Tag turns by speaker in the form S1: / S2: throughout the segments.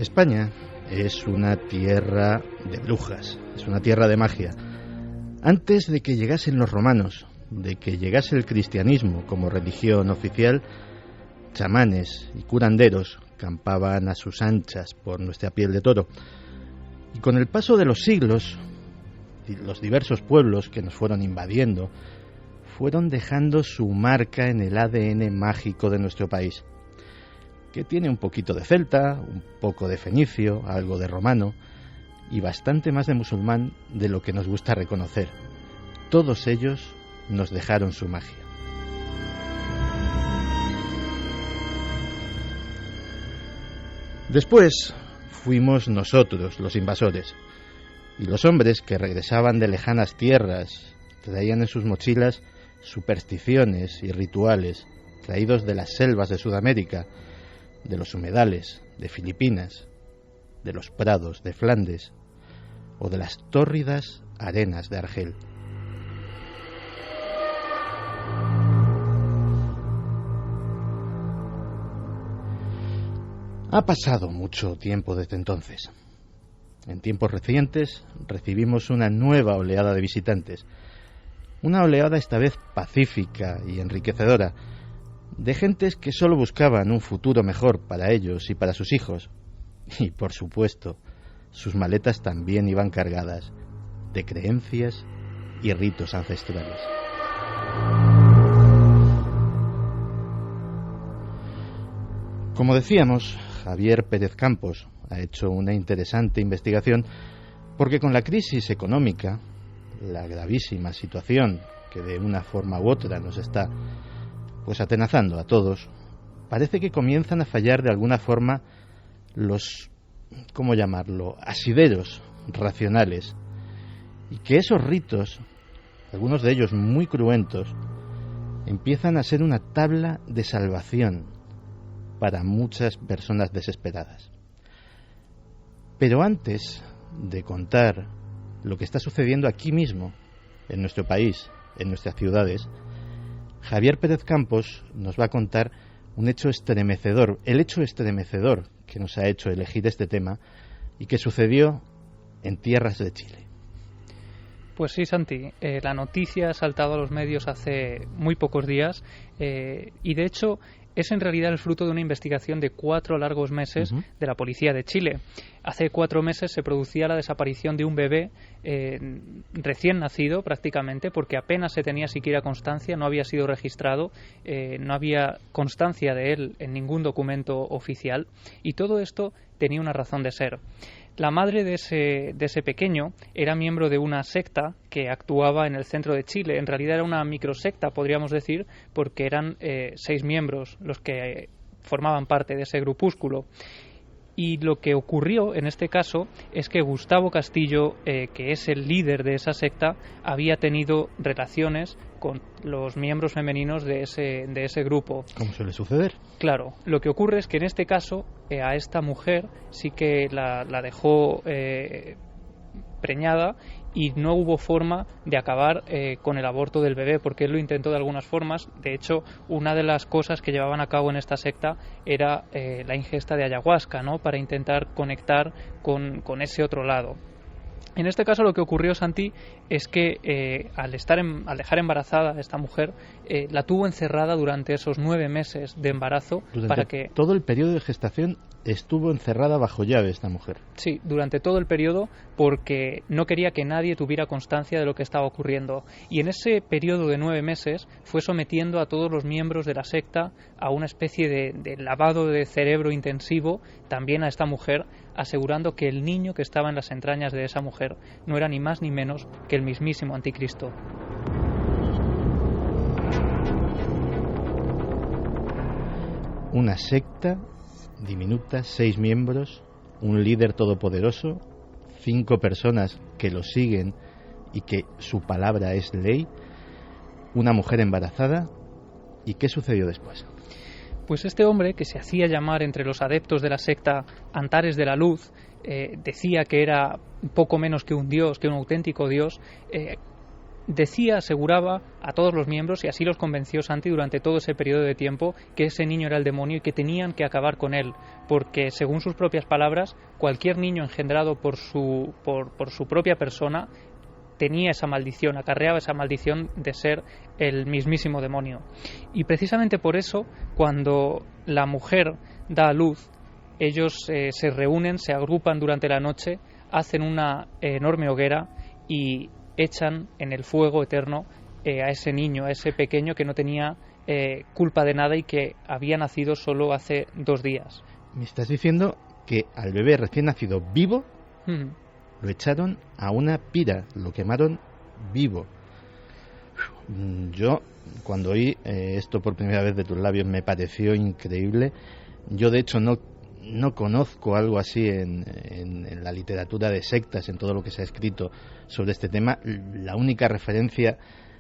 S1: España es una tierra de brujas, es una tierra de magia. Antes de que llegasen los romanos, de que llegase el cristianismo como religión oficial, chamanes y curanderos campaban a sus anchas por nuestra piel de toro. Y con el paso de los siglos, los diversos pueblos que nos fueron invadiendo fueron dejando su marca en el ADN mágico de nuestro país, que tiene un poquito de celta, un poco de fenicio, algo de romano y bastante más de musulmán de lo que nos gusta reconocer. Todos ellos nos dejaron su magia. Después fuimos nosotros, los invasores, y los hombres que regresaban de lejanas tierras traían en sus mochilas supersticiones y rituales traídos de las selvas de Sudamérica, de los humedales de Filipinas, de los prados de Flandes o de las tórridas arenas de Argel. Ha pasado mucho tiempo desde entonces. En tiempos recientes recibimos una nueva oleada de visitantes, una oleada esta vez pacífica y enriquecedora, de gentes que solo buscaban un futuro mejor para ellos y para sus hijos. Y, por supuesto, sus maletas también iban cargadas de creencias y ritos ancestrales. Como decíamos, Javier Pérez Campos ha hecho una interesante investigación porque con la crisis económica, la gravísima situación que de una forma u otra nos está atenazando a todos, parece que comienzan a fallar de alguna forma los, ¿cómo llamarlo?, asideros racionales, y que esos ritos, algunos de ellos muy cruentos, empiezan a ser una tabla de salvación para muchas personas desesperadas. Pero antes de contar lo que está sucediendo aquí mismo, en nuestro país, en nuestras ciudades, Javier Pérez Campos nos va a contar un hecho estremecedor, el hecho estremecedor que nos ha hecho elegir este tema y que sucedió en tierras de Chile.
S2: Pues sí, Santi, la noticia ha saltado a los medios hace muy pocos días y de hecho es en realidad el fruto de una investigación de 4 largos meses de la policía de Chile. Hace 4 meses se producía la desaparición de un bebé recién nacido prácticamente, porque apenas se tenía siquiera constancia, no había sido registrado, no había constancia de él en ningún documento oficial, y todo esto tenía una razón de ser. La madre de ese pequeño era miembro de una secta que actuaba en el centro de Chile. En realidad era una microsecta, podríamos decir, porque eran 6 miembros los que formaban parte de ese grupúsculo. Y lo que ocurrió en este caso es que Gustavo Castillo, que es el líder de esa secta, había tenido relaciones con los miembros femeninos de ese grupo.
S1: ¿Cómo suele suceder?
S2: Claro, lo que ocurre es que en este caso a esta mujer sí que la dejó preñada y no hubo forma de acabar con el aborto del bebé, porque él lo intentó de algunas formas. De hecho, una de las cosas que llevaban a cabo en esta secta era la ingesta de ayahuasca, ¿no?, para intentar conectar con ese otro lado. En este caso lo que ocurrió, Santi, es que al dejar embarazada a esta mujer, la tuvo encerrada durante esos 9 meses de embarazo.
S1: Todo el periodo de gestación estuvo encerrada bajo llave esta mujer.
S2: Sí, durante todo el periodo, porque no quería que nadie tuviera constancia de lo que estaba ocurriendo. Y en ese periodo de 9 meses fue sometiendo a todos los miembros de la secta a una especie de lavado de cerebro intensivo, también a esta mujer, asegurando que el niño que estaba en las entrañas de esa mujer no era ni más ni menos que el mismísimo anticristo.
S1: Una secta diminuta, 6 miembros, un líder todopoderoso, 5 personas que lo siguen y que su palabra es ley, una mujer embarazada. ¿Y qué sucedió después?
S2: Pues este hombre, que se hacía llamar entre los adeptos de la secta Antares de la Luz, decía que era poco menos que un dios, que un auténtico dios, aseguraba a todos los miembros, y así los convenció Santi durante todo ese periodo de tiempo, que ese niño era el demonio y que tenían que acabar con él, porque según sus propias palabras, cualquier niño engendrado por su propia persona tenía esa maldición, acarreaba esa maldición de ser el mismísimo demonio. Y precisamente por eso, cuando la mujer da a luz, ellos se reúnen, se agrupan durante la noche, hacen una enorme hoguera y echan en el fuego eterno a ese niño, a ese pequeño que no tenía culpa de nada y que había nacido solo hace 2 días.
S1: Me estás diciendo que al bebé recién nacido vivo lo echaron a una pira, lo quemaron vivo. Yo, cuando oí esto por primera vez de tus labios, me pareció increíble. Yo, de hecho, no conozco algo así en la literatura de sectas, en todo lo que se ha escrito sobre este tema. La única referencia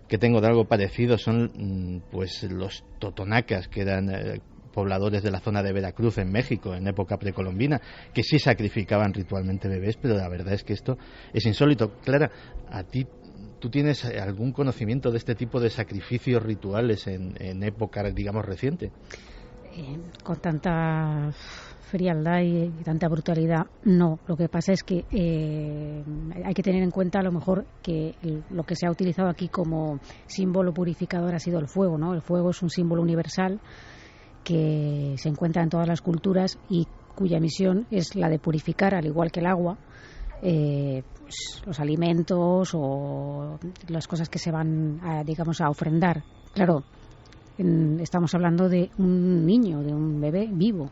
S1: que tengo de algo parecido son pues los totonacas, que eran pobladores de la zona de Veracruz en México en época precolombina, que sí sacrificaban ritualmente bebés, pero la verdad es que esto es insólito. Clara, ¿tú tienes algún conocimiento de este tipo de sacrificios rituales en época, digamos, reciente?
S3: Con tanta frialdad y tanta brutalidad, no. Lo que pasa es que hay que tener en cuenta, a lo mejor, que lo que se ha utilizado aquí como símbolo purificador ha sido el fuego, ¿no? El fuego es un símbolo universal que se encuentra en todas las culturas y cuya misión es la de purificar, al igual que el agua, pues, los alimentos o las cosas que se van a ofrendar. Claro, estamos hablando de un niño, de un bebé vivo.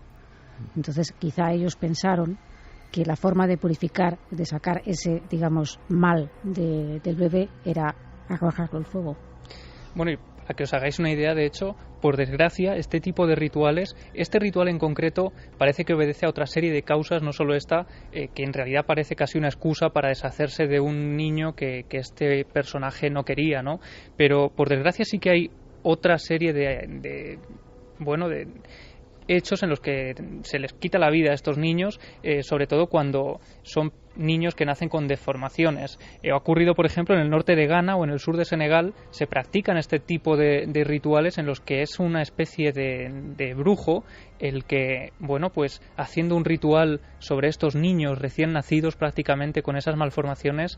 S3: Entonces quizá ellos pensaron que la forma de purificar, de sacar ese, digamos, mal del bebé era arrojarlo al fuego.
S2: Bueno, y para que os hagáis una idea, de hecho, por desgracia, este tipo de rituales, este ritual en concreto, parece que obedece a otra serie de causas, no solo esta, que en realidad parece casi una excusa para deshacerse de un niño que este personaje no quería, ¿no? Pero por desgracia sí que hay otra serie de hechos en los que se les quita la vida a estos niños, sobre todo cuando son niños que nacen con deformaciones. Ha ocurrido, por ejemplo, en el norte de Ghana o en el sur de Senegal, se practican este tipo de rituales en los que es una especie de brujo el que, pues haciendo un ritual sobre estos niños recién nacidos prácticamente con esas malformaciones,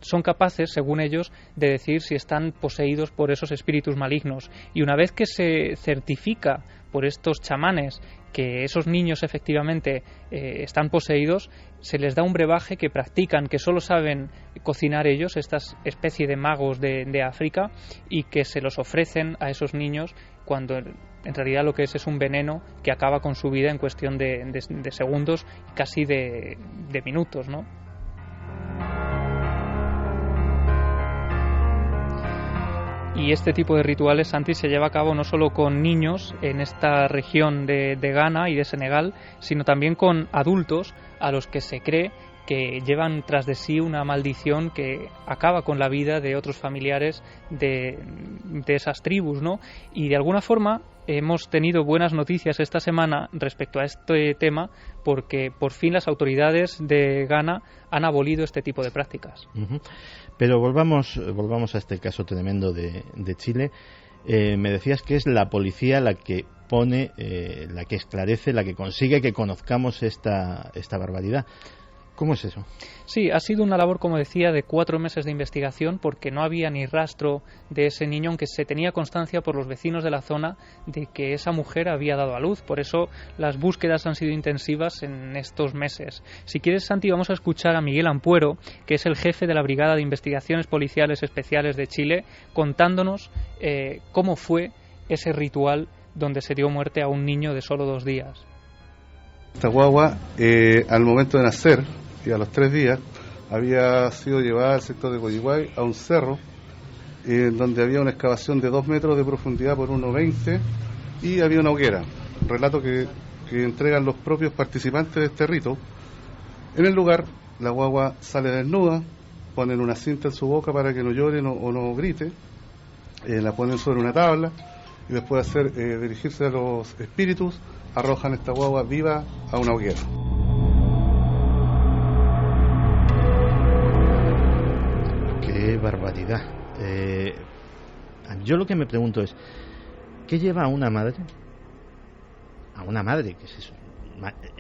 S2: son capaces, según ellos, de decir si están poseídos por esos espíritus malignos. Y una vez que se certifica por estos chamanes que esos niños efectivamente están poseídos, se les da un brebaje que practican, que solo saben cocinar ellos, estas especie de magos de África, y que se los ofrecen a esos niños cuando en realidad lo que es un veneno que acaba con su vida en cuestión de segundos, casi de minutos, ¿no? Y este tipo de rituales, Santi, se lleva a cabo no solo con niños en esta región de Ghana y de Senegal, sino también con adultos a los que se cree que llevan tras de sí una maldición que acaba con la vida de otros familiares de esas tribus, ¿no? Y de alguna forma hemos tenido buenas noticias esta semana respecto a este tema, porque por fin las autoridades de Ghana han abolido este tipo de prácticas. Uh-huh.
S1: Pero volvamos a este caso tremendo de Chile. Me decías que es la policía la que pone, la que esclarece, la que consigue que conozcamos esta barbaridad. ¿Cómo es eso?
S2: Sí, ha sido una labor, como decía, de 4 meses de investigación, porque no había ni rastro de ese niño, aunque se tenía constancia por los vecinos de la zona de que esa mujer había dado a luz. Por eso las búsquedas han sido intensivas en estos meses. Si quieres, Santi, vamos a escuchar a Miguel Ampuero, que es el jefe de la Brigada de Investigaciones Policiales Especiales de Chile, contándonos cómo fue ese ritual donde se dio muerte a un niño de solo 2 días.
S4: Esta guagua, al momento de nacer y a los 3 días, había sido llevada al sector de Coyihuay a un cerro donde había una excavación de 2 metros de profundidad por 1,20 y había una hoguera. Relato que entregan los propios participantes de este rito. En el lugar, la guagua sale desnuda, ponen una cinta en su boca para que no llore o no grite, la ponen sobre una tabla y después de dirigirse a los espíritus, arrojan esta guagua viva a una hoguera.
S1: ¡Qué barbaridad! Yo lo que me pregunto es, ¿qué lleva a una madre? ¿Qué es eso?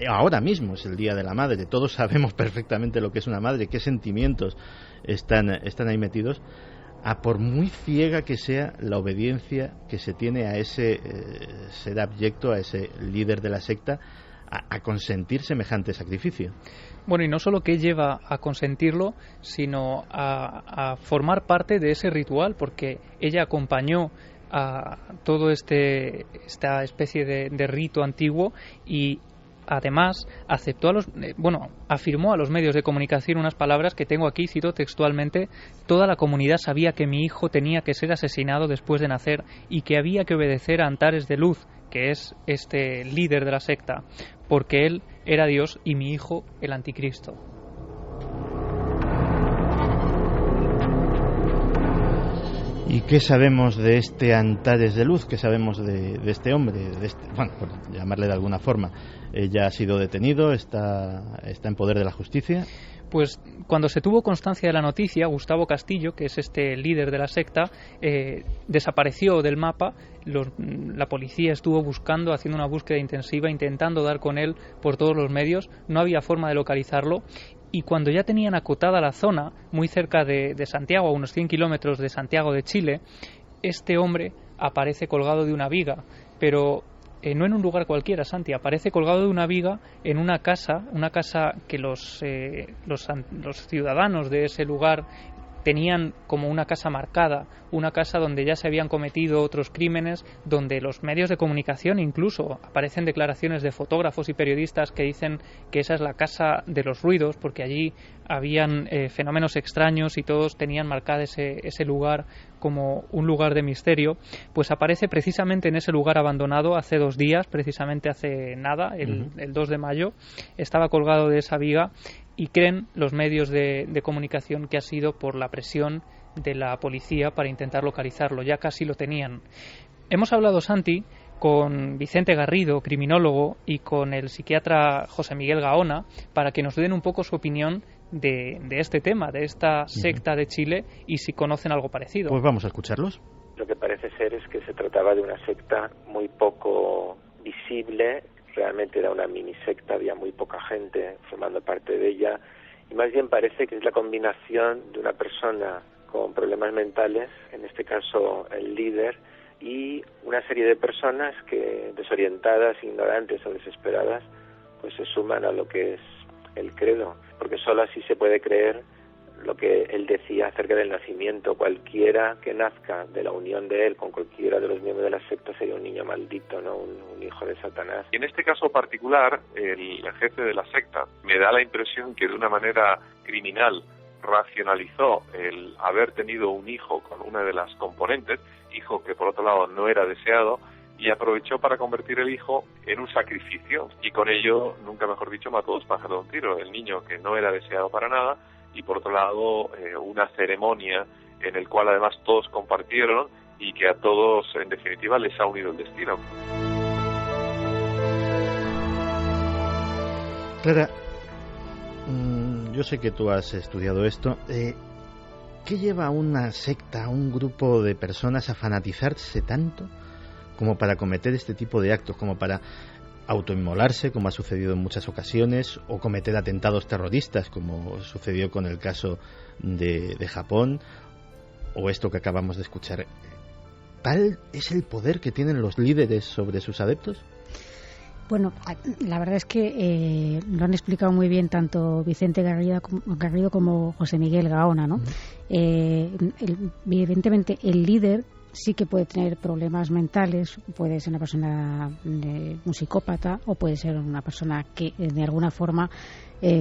S1: Ahora mismo es el Día de la Madre, todos sabemos perfectamente lo que es una madre, qué sentimientos están ahí metidos, a por muy ciega que sea la obediencia que se tiene a ese ser abyecto, a ese líder de la secta, a consentir semejante sacrificio.
S2: Bueno, y no solo que lleva a consentirlo, sino a formar parte de ese ritual, porque ella acompañó a todo esta especie de rito antiguo y además afirmó a los medios de comunicación unas palabras que tengo aquí, cito textualmente: toda la comunidad sabía que mi hijo tenía que ser asesinado después de nacer y que había que obedecer a Antares de Luz, que es este líder de la secta, porque él era Dios y mi hijo el anticristo.
S1: ¿Y qué sabemos de este Antares de Luz? ¿Qué sabemos de este hombre? Bueno, por llamarle de alguna forma. ¿Ya ha sido detenido? ¿Está en poder de la justicia?
S2: Pues cuando se tuvo constancia de la noticia, Gustavo Castillo, que es este líder de la secta, desapareció del mapa. La policía estuvo haciendo una búsqueda intensiva, intentando dar con él por todos los medios. No había forma de localizarlo. Y cuando ya tenían acotada la zona, muy cerca de Santiago, a unos 100 kilómetros de Santiago de Chile, este hombre aparece colgado de una viga, pero no en un lugar cualquiera, Santi, aparece colgado de una viga en una casa que los ciudadanos de ese lugar tenían como una casa marcada, una casa donde ya se habían cometido otros crímenes, donde los medios de comunicación, incluso aparecen declaraciones de fotógrafos y periodistas que dicen que esa es la casa de los ruidos, porque allí habían fenómenos extraños y todos tenían marcado ese lugar como un lugar de misterio. Pues aparece precisamente en ese lugar abandonado hace 2 días, precisamente hace nada, el 2 de mayo, estaba colgado de esa viga. Y creen los medios de comunicación que ha sido por la presión de la policía para intentar localizarlo. Ya casi lo tenían. Hemos hablado, Santi, con Vicente Garrido, criminólogo, y con el psiquiatra José Miguel Gaona, para que nos den un poco su opinión de este tema, de esta secta de Chile, y si conocen algo parecido.
S1: Pues vamos a escucharlos.
S5: Lo que parece ser es que se trataba de una secta muy poco visible. Realmente era una mini secta, había muy poca gente formando parte de ella, y más bien parece que es la combinación de una persona con problemas mentales, en este caso el líder, y una serie de personas que, desorientadas, ignorantes o desesperadas, pues se suman a lo que es el credo, porque solo así se puede creer lo que él decía acerca del nacimiento. Cualquiera que nazca de la unión de él con cualquiera de los miembros de la secta sería un niño maldito, ¿no? Un hijo de Satanás.
S6: Y en este caso particular, el jefe de la secta me da la impresión que de una manera criminal racionalizó el haber tenido un hijo con una de las componentes, hijo que por otro lado no era deseado, y aprovechó para convertir el hijo en un sacrificio, y con ello, nunca mejor dicho, mató 2 pájaros de un tiro. El niño que no era deseado para nada, y por otro lado una ceremonia en el cual además todos compartieron y que a todos en definitiva les ha unido el destino.
S1: Clara, yo sé que tú has estudiado esto. ¿Qué lleva a una secta, a un grupo de personas a fanatizarse tanto como para cometer este tipo de actos, como para autoinmolarse, como ha sucedido en muchas ocasiones, o cometer atentados terroristas, como sucedió con el caso de Japón, o esto que acabamos de escuchar? ¿Tal es el poder que tienen los líderes sobre sus adeptos?
S3: Bueno, la verdad es que lo han explicado muy bien tanto Vicente Garrido como José Miguel Gaona, ¿no? Evidentemente el líder sí que puede tener problemas mentales, puede ser una persona un psicópata, o puede ser una persona que de alguna forma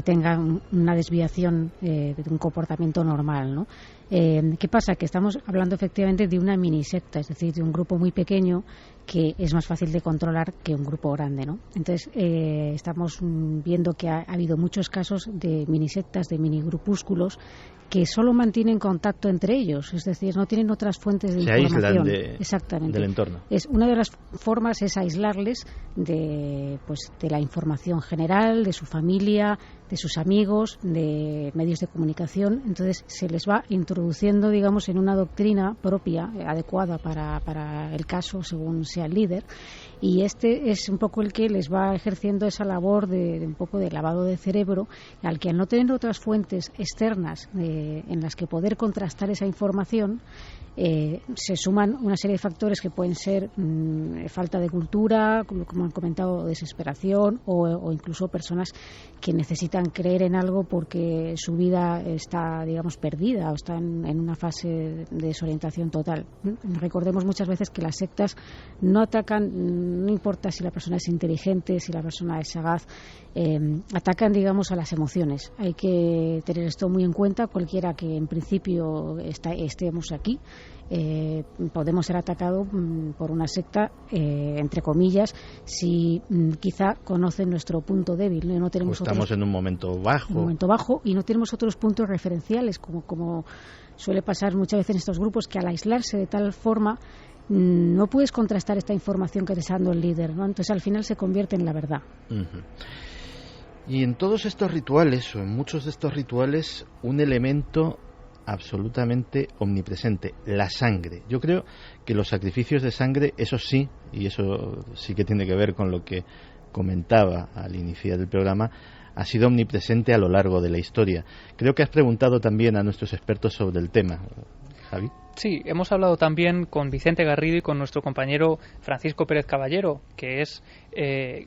S3: tenga una desviación de un comportamiento normal, ¿no? ¿Qué pasa? Que estamos hablando efectivamente de una mini secta, es decir, de un grupo muy pequeño que es más fácil de controlar que un grupo grande, ¿no? Entonces estamos viendo que ha habido muchos casos de mini sectas, de mini grupúsculos que solo mantienen contacto entre ellos, es decir, no tienen otras fuentes de información. Exactamente.
S1: Del entorno.
S3: Una de las formas es aislarles de la información general, de su familia, de sus amigos, de medios de comunicación. Entonces se les va introduciendo, digamos, en una doctrina propia, adecuada para el caso, según sea el líder, y este es un poco el que les va ejerciendo esa labor de un poco de lavado de cerebro, al que al no tener otras fuentes externas en las que poder contrastar esa información, se suman una serie de factores que pueden ser falta de cultura, como han comentado, desesperación, o incluso personas que necesitan creer en algo porque su vida está, digamos, perdida o está en una fase de desorientación total. Recordemos muchas veces que las sectas no atacan, no importa si la persona es inteligente, si la persona es sagaz, atacan, digamos, a las emociones. Hay que tener esto muy en cuenta. Cualquiera que en principio estemos aquí, podemos ser atacados por una secta, entre comillas, si quizá conocen nuestro punto débil, ¿no?
S1: Estamos en un momento bajo
S3: y no tenemos otros puntos referenciales, como suele pasar muchas veces en estos grupos, que al aislarse de tal forma no puedes contrastar esta información que te está dando el líder, ¿no? Entonces al final se convierte en la verdad.
S1: Y en todos estos rituales, o en muchos de estos rituales, un elemento absolutamente omnipresente: la sangre. Yo creo que los sacrificios de sangre, eso sí, y eso sí que tiene que ver con lo que comentaba al iniciar el programa, ha sido omnipresente a lo largo de la historia. Creo que has preguntado también a nuestros expertos sobre el tema, Javi.
S2: Sí, hemos hablado también con Vicente Garrido y con nuestro compañero Francisco Pérez Caballero, que es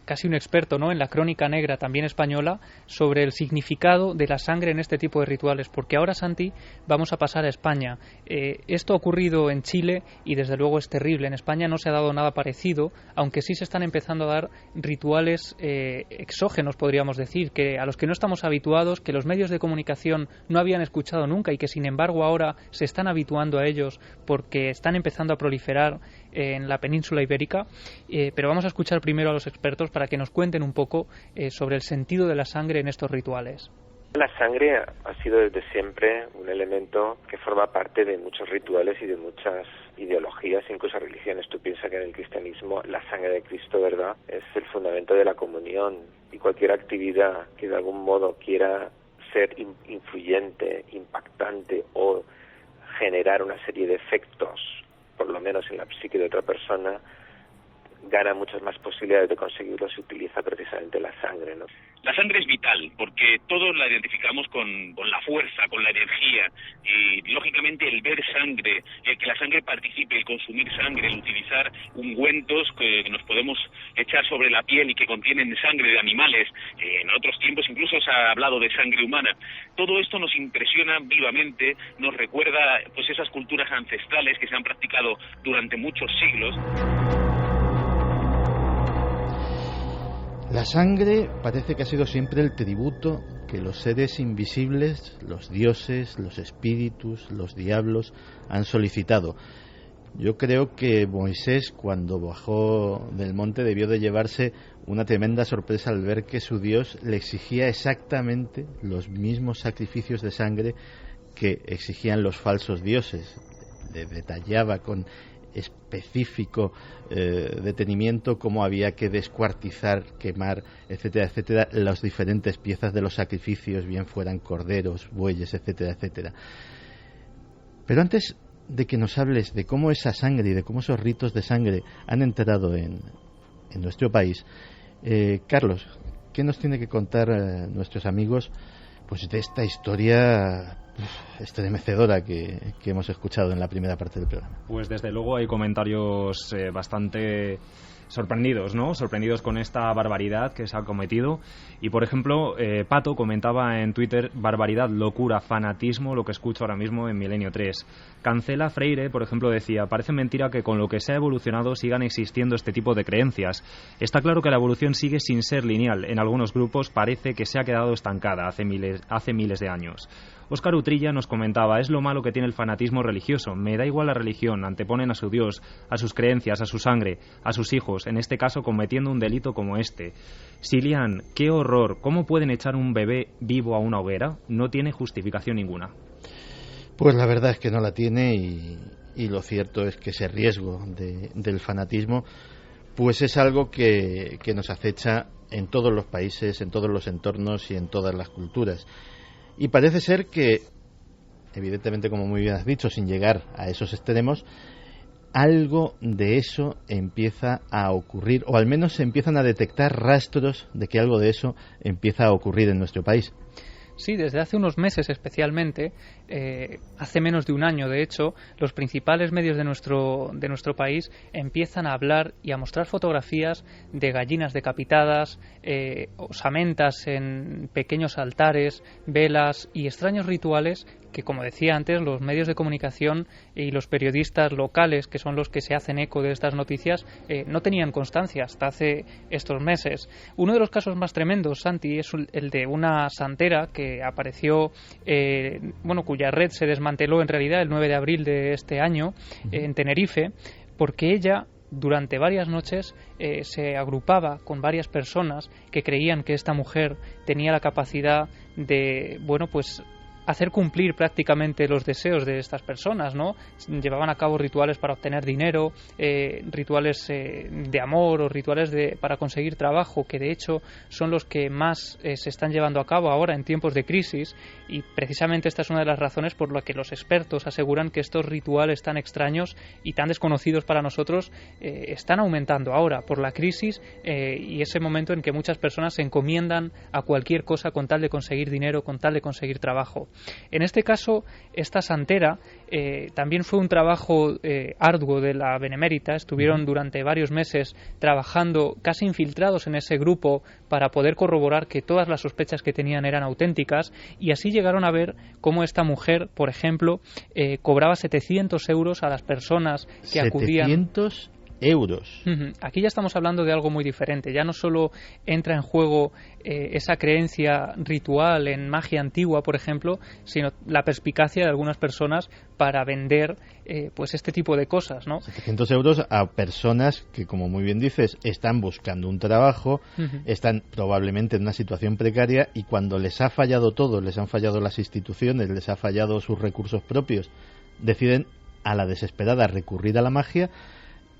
S2: casi un experto, ¿no?, en la crónica negra también española, sobre el significado de la sangre en este tipo de rituales. Porque ahora, Santi, vamos a pasar a España. Esto ha ocurrido en Chile y desde luego es terrible. En España no se ha dado nada parecido, aunque sí se están empezando a dar rituales exógenos, podríamos decir, que a los que no estamos habituados, que los medios de comunicación no habían escuchado nunca y que sin embargo ahora se están habituando a ellos porque están empezando a proliferar en la península ibérica. Pero vamos a escuchar primero a los expertos para que nos cuenten un poco sobre el sentido de la sangre en estos rituales.
S5: La sangre ha sido desde siempre un elemento que forma parte de muchos rituales y de muchas ideologías, incluso religiones. Tú piensas que en el cristianismo la sangre de Cristo, ¿verdad?, es el fundamento de la comunión, y cualquier actividad que de algún modo quiera ser influyente, impactante o generar una serie de efectos, por lo menos en la psique de otra persona, gana muchas más posibilidades de conseguirlo si utiliza precisamente la sangre, ¿no?
S7: La sangre es vital porque todos la identificamos con la fuerza, con la energía, y lógicamente el ver sangre, el que la sangre participe, el consumir sangre, el utilizar ungüentos que nos podemos echar sobre la piel y que contienen sangre de animales, en otros tiempos incluso se ha hablado de sangre humana. Todo esto nos impresiona vivamente, nos recuerda pues esas culturas ancestrales que se han practicado durante muchos siglos.
S1: La sangre parece que ha sido siempre el tributo que los seres invisibles, los dioses, los espíritus, los diablos han solicitado. Yo creo que Moisés, cuando bajó del monte, debió de llevarse una tremenda sorpresa al ver que su Dios le exigía exactamente los mismos sacrificios de sangre que exigían los falsos dioses. Le detallaba con específico detenimiento cómo había que descuartizar, quemar, etcétera, etcétera, las diferentes piezas de los sacrificios, bien fueran corderos, bueyes, etcétera, etcétera. Pero antes de que nos hables de cómo esa sangre y de cómo esos ritos de sangre han entrado en nuestro país, Carlos, ¿qué nos tiene que contar nuestros amigos pues de esta historia estremecedora que hemos escuchado en la primera parte del programa?
S8: Pues desde luego hay comentarios bastante sorprendidos, ¿no? Sorprendidos con esta barbaridad que se ha cometido. Y por ejemplo, Pato comentaba en Twitter: barbaridad, locura, fanatismo, lo que escucho ahora mismo en Milenio 3. Cancela Freire, por ejemplo, decía: parece mentira que con lo que se ha evolucionado sigan existiendo este tipo de creencias. Está claro que la evolución sigue sin ser lineal. En algunos grupos parece que se ha quedado estancada hace miles de años. Óscar Utrilla nos comentaba: es lo malo que tiene el fanatismo religioso. Me da igual la religión, anteponen a su Dios, a sus creencias, a su sangre, a sus hijos, en este caso cometiendo un delito como este. Silian, qué horror, ¿cómo pueden echar un bebé vivo a una hoguera? No tiene justificación ninguna.
S1: Pues la verdad es que no la tiene, y lo cierto es que ese riesgo del fanatismo pues es algo que nos acecha en todos los países, en todos los entornos y en todas las culturas. Y parece ser que, evidentemente, como muy bien has dicho, sin llegar a esos extremos, algo de eso empieza a ocurrir, o al menos se empiezan a detectar rastros de que algo de eso empieza a ocurrir en nuestro país.
S2: Sí, desde hace unos meses especialmente, hace menos de un año de hecho, los principales medios de nuestro país empiezan a hablar y a mostrar fotografías de gallinas decapitadas, osamentas en pequeños altares, velas y extraños rituales que, como decía antes, los medios de comunicación y los periodistas locales, que son los que se hacen eco de estas noticias, no tenían constancia hasta hace estos meses. Uno de los casos más tremendos, Santi, es el de una santera que apareció, cuya red se desmanteló en realidad el 9 de abril de este año en Tenerife, porque ella durante varias noches se agrupaba con varias personas que creían que esta mujer tenía la capacidad de, hacer cumplir prácticamente los deseos de estas personas, ¿no? Llevaban a cabo rituales para obtener dinero, rituales de amor o rituales para conseguir trabajo, que de hecho son los que más se están llevando a cabo ahora en tiempos de crisis, y precisamente esta es una de las razones por las que los expertos aseguran que estos rituales tan extraños y tan desconocidos para nosotros están aumentando ahora por la crisis y ese momento en que muchas personas se encomiendan a cualquier cosa con tal de conseguir dinero, con tal de conseguir trabajo. En este caso, esta santera también fue un trabajo arduo de la Benemérita. Estuvieron durante varios meses trabajando casi infiltrados en ese grupo para poder corroborar que todas las sospechas que tenían eran auténticas, y así llegaron a ver cómo esta mujer, por ejemplo, cobraba 700 euros a las personas que acudían.
S1: 700 euros.
S2: Aquí ya estamos hablando de algo muy diferente. Ya no solo entra en juego esa creencia ritual en magia antigua, por ejemplo, sino la perspicacia de algunas personas para vender este tipo de cosas, ¿no?
S1: 700 euros a personas que, como muy bien dices, están buscando un trabajo, están probablemente en una situación precaria, y cuando les ha fallado todo, les han fallado las instituciones, les ha fallado sus recursos propios, deciden a la desesperada recurrir a la magia.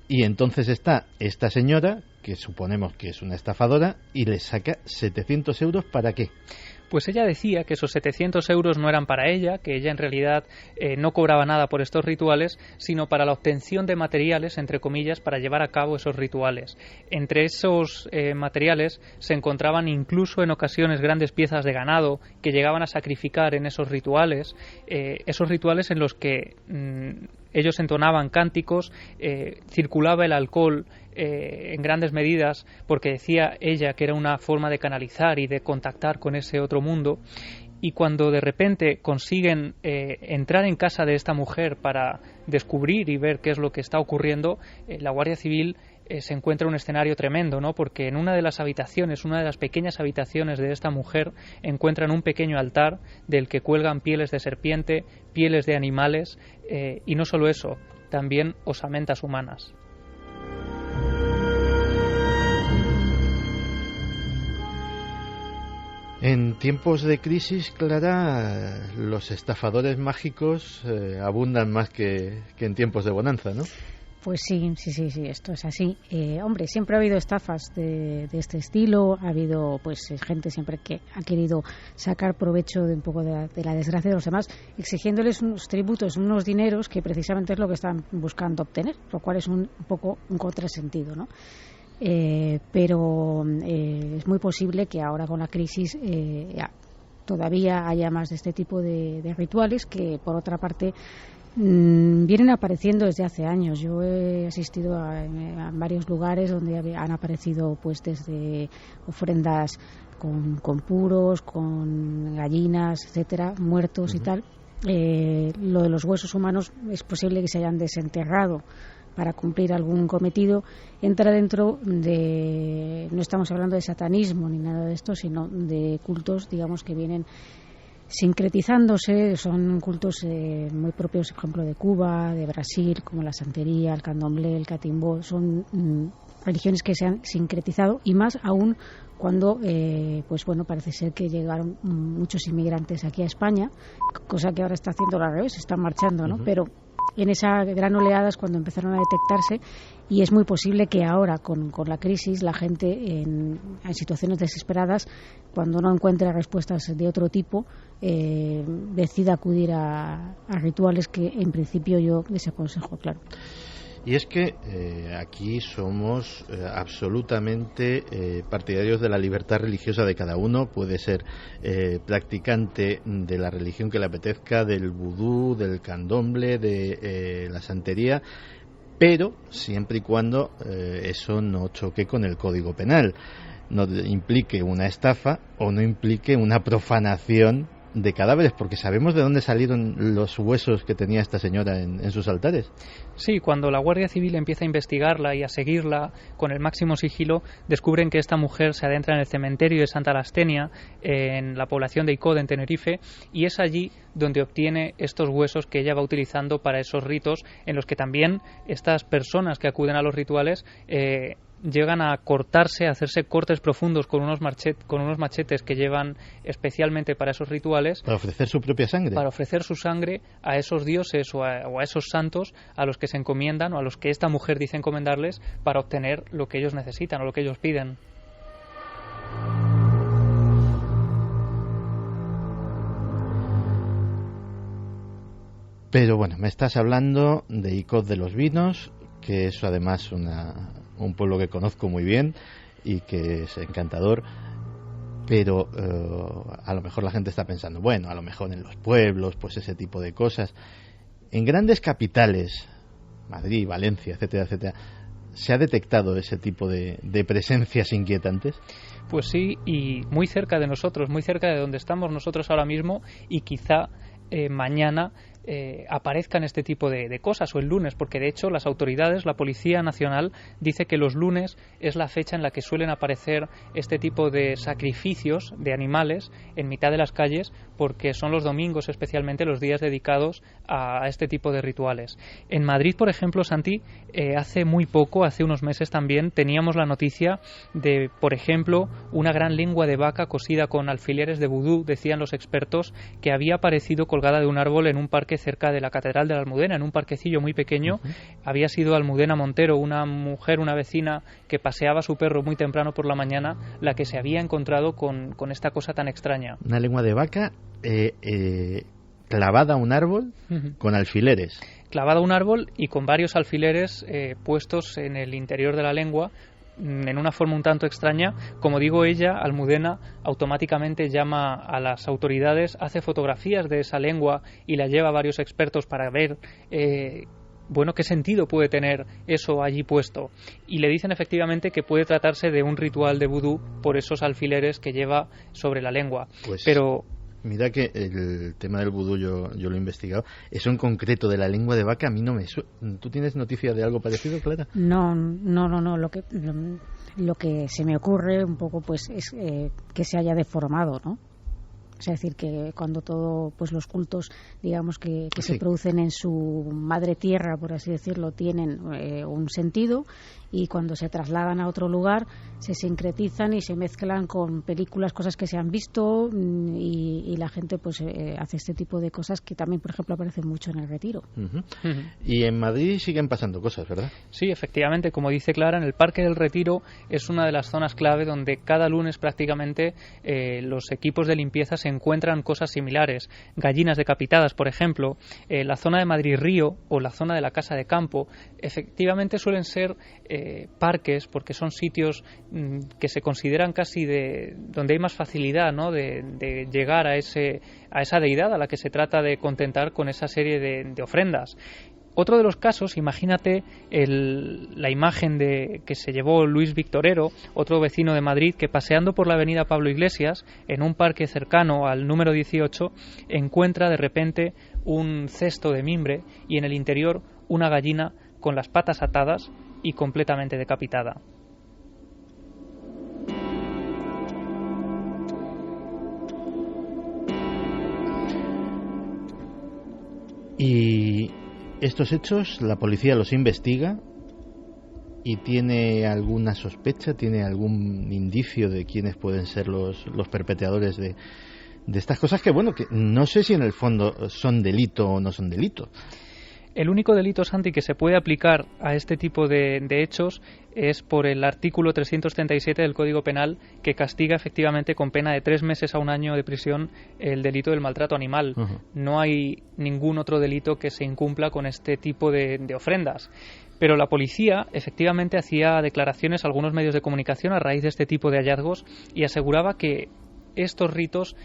S1: Y entonces está esta señora, que suponemos que es una estafadora, y le saca 700 euros, ¿para qué?
S2: Pues ella decía que esos 700 euros no eran para ella, que ella en realidad no cobraba nada por estos rituales, sino para la obtención de materiales, entre comillas, para llevar a cabo esos rituales. Entre esos materiales se encontraban incluso en ocasiones grandes piezas de ganado que llegaban a sacrificar en esos rituales en los que ellos entonaban cánticos, circulaba el alcohol en grandes medidas, porque decía ella que era una forma de canalizar y de contactar con ese otro mundo. Y cuando de repente consiguen entrar en casa de esta mujer para descubrir y ver qué es lo que está ocurriendo, la Guardia Civil se encuentra un escenario tremendo, ¿no? Porque en una de las habitaciones, una de las pequeñas habitaciones de esta mujer, encuentran un pequeño altar del que cuelgan pieles de serpiente, pieles de animales, y no solo eso, también osamentas humanas.
S1: En tiempos de crisis, Clara, los estafadores mágicos abundan más que en tiempos de bonanza, ¿no?
S3: Pues sí, esto es así. Hombre, siempre ha habido estafas de este estilo, ha habido gente siempre que ha querido sacar provecho de un poco de la desgracia de los demás, exigiéndoles unos tributos, unos dineros que precisamente es lo que están buscando obtener, lo cual es un poco un contrasentido, ¿no? Pero es muy posible que ahora con la crisis todavía haya más de este tipo de rituales que, por otra parte, vienen apareciendo desde hace años. Yo he asistido a varios lugares donde han aparecido desde ofrendas con puros, con gallinas, etcétera, muertos y tal. Lo de los huesos humanos es posible que se hayan desenterrado para cumplir algún cometido. Entra dentro de, no estamos hablando de satanismo ni nada de esto, sino de cultos, digamos, que vienen sincretizándose. Son cultos muy propios, por ejemplo, de Cuba, de Brasil, como la santería, el candomblé, el catimbó. Son religiones que se han sincretizado, y más aún cuando parece ser que llegaron muchos inmigrantes aquí a España, cosa que ahora está haciendo al revés, están marchando, ¿no? Pero en esa gran oleada es cuando empezaron a detectarse, y es muy posible que ahora con la crisis la gente en situaciones desesperadas, cuando no encuentre respuestas de otro tipo, decida acudir a rituales que en principio yo desaconsejo, claro.
S1: Y es que aquí somos absolutamente partidarios de la libertad religiosa de cada uno. Puede ser practicante de la religión que le apetezca, del vudú, del candomblé, de la santería, pero siempre y cuando eso no choque con el Código Penal, no implique una estafa o no implique una profanación de cadáveres, porque sabemos de dónde salieron los huesos que tenía esta señora en sus altares.
S2: Sí, cuando la Guardia Civil empieza a investigarla y a seguirla con el máximo sigilo, descubren que esta mujer se adentra en el cementerio de Santa Lastenia, en la población de Icod, en Tenerife, y es allí donde obtiene estos huesos que ella va utilizando para esos ritos, en los que también estas personas que acuden a los rituales llegan a cortarse, a hacerse cortes profundos con unos machetes que llevan especialmente para esos rituales.
S1: Para ofrecer su propia sangre.
S2: Para ofrecer su sangre a esos dioses o a esos santos a los que se encomiendan, o a los que esta mujer dice encomendarles, para obtener lo que ellos necesitan o lo que ellos piden.
S1: Pero bueno, me estás hablando de Icod de los Vinos, que es además un pueblo que conozco muy bien y que es encantador, pero a lo mejor la gente está pensando, bueno, a lo mejor en los pueblos, pues ese tipo de cosas. En grandes capitales, Madrid, Valencia, etcétera, etcétera, ¿se ha detectado ese tipo de presencias inquietantes?
S2: Pues sí, y muy cerca de nosotros, muy cerca de donde estamos nosotros ahora mismo, y quizá mañana aparezcan este tipo de cosas, o el lunes, porque de hecho las autoridades, la Policía Nacional, dice que los lunes es la fecha en la que suelen aparecer este tipo de sacrificios de animales en mitad de las calles, porque son los domingos especialmente los días dedicados a este tipo de rituales. En Madrid, por ejemplo, Santi, hace muy poco, hace unos meses también, teníamos la noticia de, por ejemplo, una gran lengua de vaca cosida con alfileres de vudú, decían los expertos, que había aparecido colgada de un árbol en un parque cerca de la Catedral de la Almudena, en un parquecillo muy pequeño. Había sido Almudena Montero, una mujer, una vecina que paseaba a su perro muy temprano por la mañana, la que se había encontrado con esta cosa tan extraña.
S1: Una lengua de vaca clavada a un árbol con alfileres.
S2: Clavada a un árbol y con varios alfileres puestos en el interior de la lengua, en una forma un tanto extraña. Como digo, ella, Almudena, automáticamente llama a las autoridades, hace fotografías de esa lengua y la lleva a varios expertos para ver qué sentido puede tener eso allí puesto. Y le dicen efectivamente que puede tratarse de un ritual de vudú por esos alfileres que lleva sobre la lengua.
S1: Pues...
S2: Pero
S1: mira que el tema del vudú yo lo he investigado. Eso en concreto de la lengua de vaca a mí no me suena. ¿Tú tienes noticia de algo parecido, Clara?
S3: No. Lo que se me ocurre un poco pues es que se haya deformado, ¿no? Es decir, que cuando todo, pues los cultos, digamos que sí, se producen en su madre tierra, por así decirlo, tienen un sentido, y cuando se trasladan a otro lugar se sincretizan y se mezclan con películas, cosas que se han visto, y la gente pues hace este tipo de cosas que también, por ejemplo, aparecen mucho en el Retiro.
S1: Y en Madrid siguen pasando cosas, ¿verdad?
S2: Sí, efectivamente, como dice Clara, en el Parque del Retiro es una de las zonas clave donde cada lunes prácticamente los equipos de limpieza se encuentran cosas similares. Gallinas decapitadas, por ejemplo, la zona de Madrid Río o la zona de la Casa de Campo, efectivamente suelen ser parques, porque son sitios que se consideran casi donde hay más facilidad, ¿no?, de llegar a esa deidad a la que se trata de contentar con esa serie de ofrendas. Otro de los casos, imagínate la imagen que se llevó Luis Victorero, otro vecino de Madrid, que paseando por la avenida Pablo Iglesias, en un parque cercano al número 18, encuentra de repente un cesto de mimbre y en el interior una gallina con las patas atadas y completamente decapitada.
S1: Y estos hechos la policía los investiga y tiene alguna sospecha, tiene algún indicio de quiénes pueden ser los perpetradores de estas cosas que, bueno, que no sé si en el fondo son delito o no son delito.
S2: El único delito, Santi, que se puede aplicar a este tipo de hechos es por el artículo 337 del Código Penal, que castiga efectivamente con pena de 3 meses a 1 año de prisión el delito del maltrato animal. No hay ningún otro delito que se incumpla con este tipo de ofrendas. Pero la policía efectivamente hacía declaraciones a algunos medios de comunicación a raíz de este tipo de hallazgos y aseguraba que estos ritos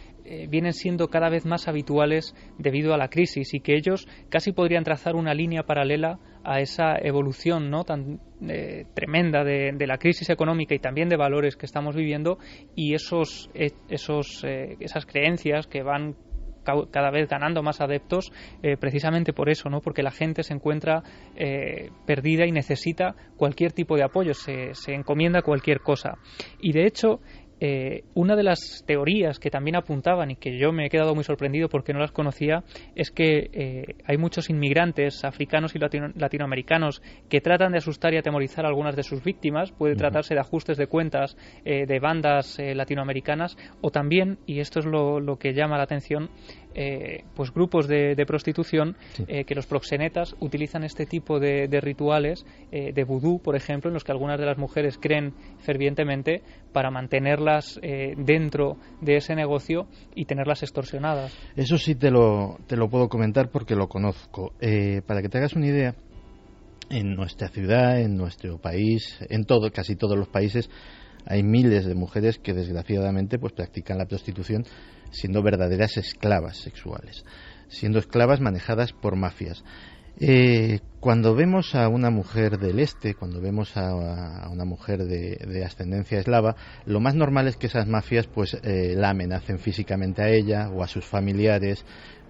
S2: vienen siendo cada vez más habituales debido a la crisis y que ellos casi podrían trazar una línea paralela a esa evolución, ¿no?, tan tremenda de la crisis económica y también de valores que estamos viviendo, y esas creencias que van cada vez ganando más adeptos precisamente por eso, ¿no?, porque la gente se encuentra perdida y necesita cualquier tipo de apoyo, se encomienda a cualquier cosa. Y de hecho, una de las teorías que también apuntaban y que yo me he quedado muy sorprendido porque no las conocía es que hay muchos inmigrantes africanos y latinoamericanos que tratan de asustar y atemorizar a algunas de sus víctimas. Puede tratarse de ajustes de cuentas de bandas latinoamericanas, o también, y esto es lo que llama la atención, pues grupos de prostitución, que los proxenetas utilizan este tipo de rituales de vudú, por ejemplo, en los que algunas de las mujeres creen fervientemente para mantenerlas dentro de ese negocio y tenerlas extorsionadas.
S1: Eso sí te lo puedo comentar porque lo conozco. Para que te hagas una idea, en nuestra ciudad, en nuestro país, casi todos los países, hay miles de mujeres que desgraciadamente pues practican la prostitución siendo verdaderas esclavas sexuales, siendo esclavas manejadas por mafias. Cuando vemos a una mujer del este, cuando vemos a una mujer de ascendencia eslava, lo más normal es que esas mafias pues la amenacen físicamente a ella o a sus familiares,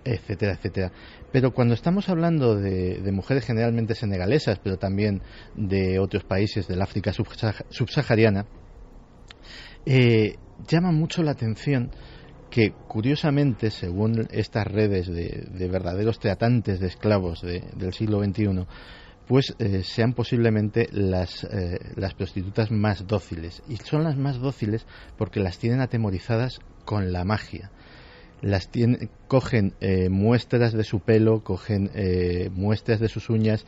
S1: etcétera, etcétera. Pero cuando estamos hablando de mujeres generalmente senegalesas, pero también de otros países del África subsahariana, llama mucho la atención que, curiosamente, según estas redes de verdaderos tratantes de esclavos del siglo XXI, pues sean posiblemente las prostitutas más dóciles. Y son las más dóciles porque las tienen atemorizadas con la magia. Cogen muestras de su pelo, cogen muestras de sus uñas,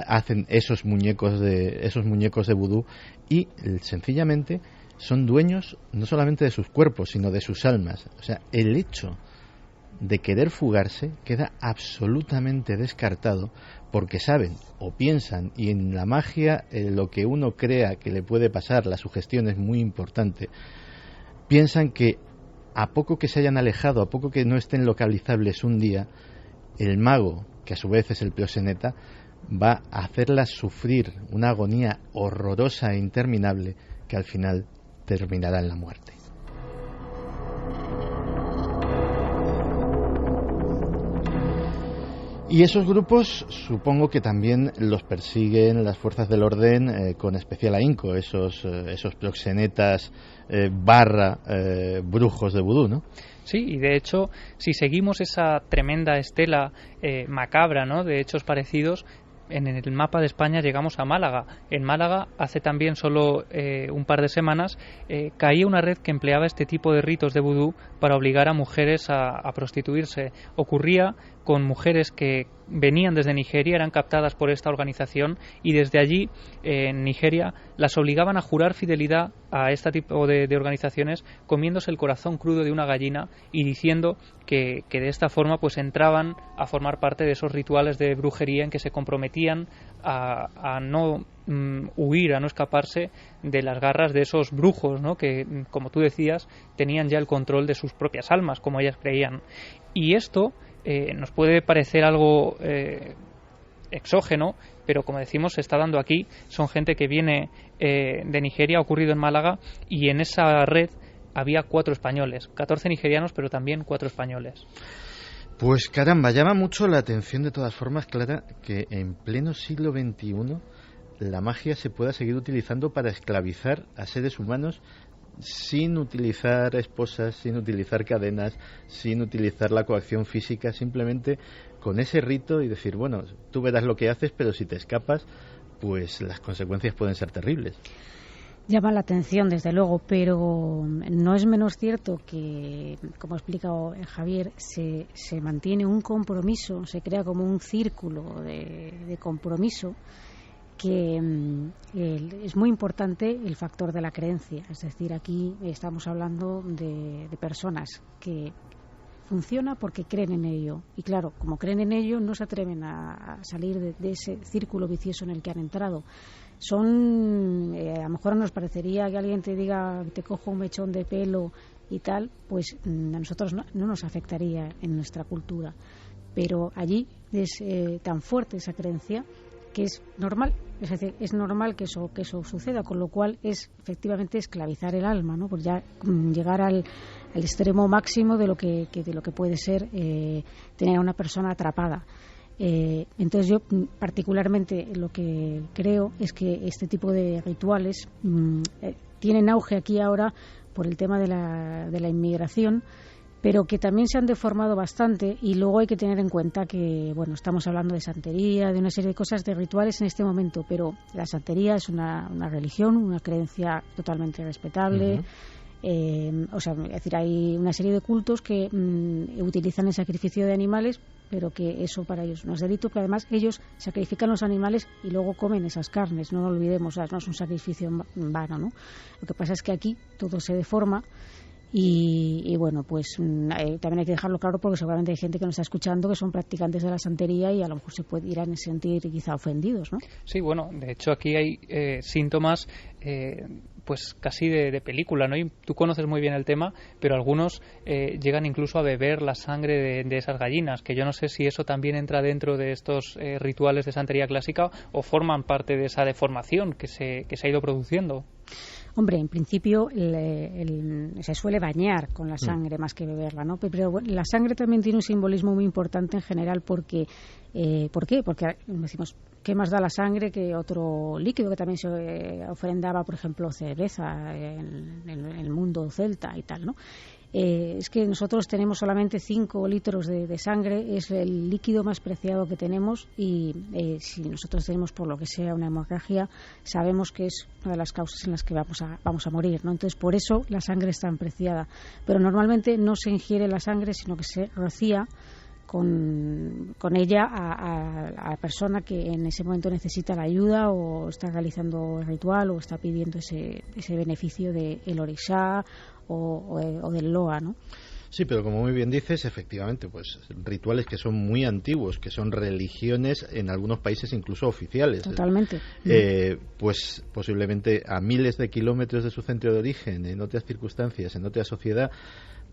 S1: hacen esos muñecos de vudú y sencillamente son dueños no solamente de sus cuerpos, sino de sus almas. O sea, el hecho de querer fugarse queda absolutamente descartado porque saben o piensan, y en la magia lo que uno crea que le puede pasar, la sugestión es muy importante, piensan que a poco que se hayan alejado, a poco que no estén localizables un día, el mago, que a su vez es el proxeneta, va a hacerlas sufrir una agonía horrorosa e interminable que al final terminará en la muerte. Y esos grupos supongo que también los persiguen las fuerzas del orden con especial ahínco, esos proxenetas brujos de vudú, ¿no?
S2: Sí, y de hecho, si seguimos esa tremenda estela macabra, ¿no?, de hechos parecidos, en el mapa de España llegamos a Málaga. En Málaga, hace también solo un par de semanas, caía una red que empleaba este tipo de ritos de vudú para obligar a mujeres a prostituirse. Ocurría con mujeres que venían desde Nigeria, eran captadas por esta organización y desde allí, en Nigeria, las obligaban a jurar fidelidad a este tipo de organizaciones, comiéndose el corazón crudo de una gallina y diciendo que de esta forma pues entraban a formar parte de esos rituales de brujería en que se comprometían a no huir, a no escaparse de las garras de esos brujos, ¿no?, que, como tú decías, tenían ya el control de sus propias almas, como ellas creían. Y esto nos puede parecer algo exógeno, pero como decimos, se está dando aquí. Son gente que viene de Nigeria, ha ocurrido en Málaga, y en esa red había 4 españoles, 14 nigerianos, pero también 4 españoles.
S1: Pues caramba, llama mucho la atención de todas formas, Clara, que en pleno siglo XXI la magia se pueda seguir utilizando para esclavizar a seres humanos sin utilizar esposas, sin utilizar cadenas, sin utilizar la coacción física, simplemente con ese rito y decir, bueno, tú verás lo que haces, pero si te escapas, pues las consecuencias pueden ser terribles.
S3: Llama la atención, desde luego, pero no es menos cierto que, como ha explicado Javier, se mantiene un compromiso, se crea como un círculo de compromiso, que es muy importante el factor de la creencia. Es decir, aquí estamos hablando de personas que funciona porque creen en ello, y claro, como creen en ello no se atreven a salir de ese círculo vicioso en el que han entrado. Son, a lo mejor nos parecería que alguien te diga, te cojo un mechón de pelo y tal, pues a nosotros no nos afectaría en nuestra cultura, pero allí es tan fuerte esa creencia que es normal, es decir, es normal que eso suceda, con lo cual es efectivamente esclavizar el alma, ¿no? Pues ya llegar al extremo máximo de lo que puede ser tener a una persona atrapada. Entonces yo particularmente lo que creo es que este tipo de rituales tienen auge aquí ahora por el tema de la inmigración, pero que también se han deformado bastante, y luego hay que tener en cuenta que, bueno, estamos hablando de santería, de una serie de cosas, de rituales en este momento, pero la santería es una religión, una creencia totalmente respetable. O sea, es decir, hay una serie de cultos que utilizan el sacrificio de animales, pero que eso para ellos no es delito, que además ellos sacrifican los animales y luego comen esas carnes, no lo olvidemos, o sea, no es un sacrificio vano, ¿no? Lo que pasa es que aquí todo se deforma. Y bueno, pues también hay que dejarlo claro, porque seguramente hay gente que nos está escuchando que son practicantes de la santería y a lo mejor se irán a sentir quizá ofendidos, ¿no?
S2: Sí, bueno, de hecho aquí hay síntomas pues casi de película, ¿no? Y tú conoces muy bien el tema, pero algunos llegan incluso a beber la sangre de esas gallinas, que yo no sé si eso también entra dentro de estos rituales de santería clásica o forman parte de esa deformación que se ha ido produciendo.
S3: Hombre, en principio se suele bañar con la sangre más que beberla, ¿no? Pero bueno, la sangre también tiene un simbolismo muy importante en general porque ¿por qué? Porque decimos, ¿qué más da la sangre que otro líquido que también se ofrendaba, por ejemplo, cerveza en el mundo celta y tal, ¿no? Es que nosotros tenemos solamente 5 litros de sangre, es el líquido más preciado que tenemos, y si nosotros tenemos por lo que sea una hemorragia, sabemos que es una de las causas en las que vamos a morir, ¿no? Entonces por eso la sangre es tan preciada, pero normalmente no se ingiere la sangre, sino que se rocía con ella a la persona que en ese momento necesita la ayuda, o está realizando el ritual, o está pidiendo ese beneficio del orixá o del loa, ¿no?
S1: Sí, pero como muy bien dices, efectivamente, pues rituales que son muy antiguos, que son religiones en algunos países incluso oficiales.
S3: Totalmente.
S1: Pues posiblemente a miles de kilómetros de su centro de origen, en otras circunstancias, en otra sociedad,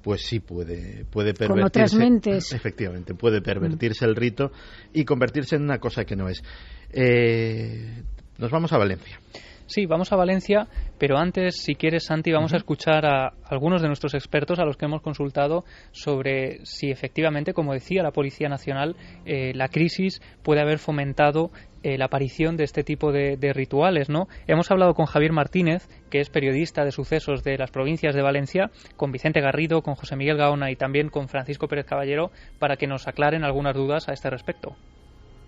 S1: pues sí puede pervertirse.
S3: Con otras mentes.
S1: Efectivamente, puede pervertirse el rito y convertirse en una cosa que no es. Nos vamos a Valencia.
S2: Sí, vamos a Valencia, pero antes, si quieres, Santi, vamos a escuchar a algunos de nuestros expertos a los que hemos consultado sobre si efectivamente, como decía la Policía Nacional, la crisis puede haber fomentado la aparición de este tipo de rituales, ¿no? Hemos hablado con Javier Martínez, que es periodista de sucesos de las provincias de Valencia, con Vicente Garrido, con José Miguel Gaona y también con Francisco Pérez Caballero, para que nos aclaren algunas dudas a este respecto.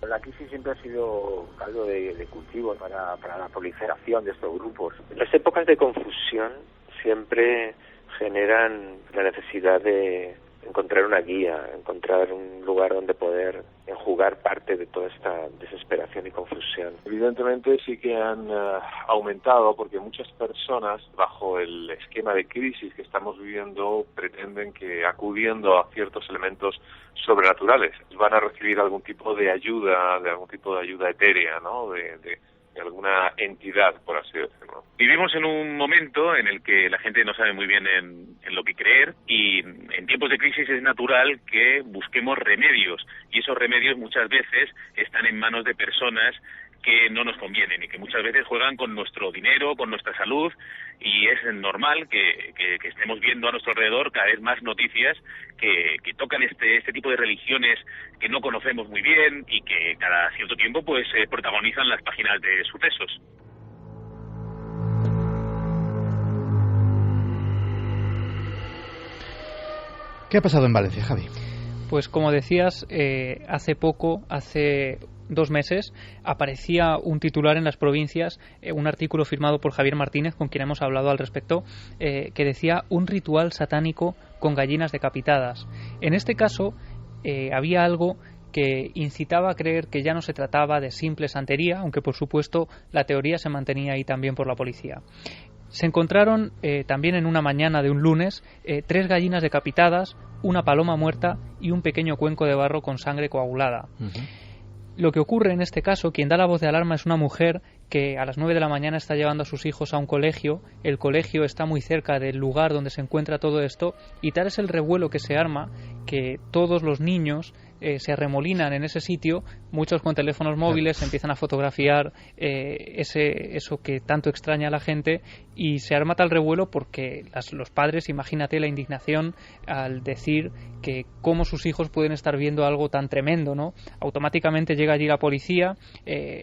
S5: La crisis siempre ha sido algo de cultivo para la proliferación de estos grupos. Las épocas de confusión siempre generan la necesidad de encontrar una guía, encontrar un lugar donde poder enjugar parte de toda esta desesperación y confusión.
S6: Evidentemente sí que han aumentado, porque muchas personas, bajo el esquema de crisis que estamos viviendo, pretenden que acudiendo a ciertos elementos sobrenaturales van a recibir algún tipo de ayuda, etérea, ¿no? De alguna entidad, por así decirlo. Vivimos en un momento en el que la gente no sabe muy bien en lo que creer, y en tiempos de crisis es natural que busquemos remedios, y esos remedios muchas veces están en manos de personas que no nos convienen y que muchas veces juegan con nuestro dinero, con nuestra salud, y es normal que estemos viendo a nuestro alrededor cada vez más noticias que tocan este tipo de religiones que no conocemos muy bien y que cada cierto tiempo pues protagonizan las páginas de sucesos.
S1: ¿Qué ha pasado en Valencia, Javi?
S2: Pues como decías, hace 2 meses, aparecía un titular en las provincias, un artículo firmado por Javier Martínez, con quien hemos hablado al respecto, que decía un ritual satánico con gallinas decapitadas. En este caso había algo que incitaba a creer que ya no se trataba de simple santería, aunque por supuesto la teoría se mantenía ahí también por la policía. Se encontraron también en una mañana de un lunes 3 gallinas decapitadas, una paloma muerta y un pequeño cuenco de barro con sangre coagulada. Lo que ocurre en este caso, quien da la voz de alarma es una mujer que a las 9 de la mañana está llevando a sus hijos a un colegio. El colegio está muy cerca del lugar donde se encuentra todo esto, y tal es el revuelo que se arma que todos los niños se arremolinan en ese sitio, muchos con teléfonos móviles empiezan a fotografiar eso que tanto extraña a la gente, y se arma tal revuelo porque los padres, imagínate la indignación al decir que cómo sus hijos pueden estar viendo algo tan tremendo, ¿no? Automáticamente llega allí la policía,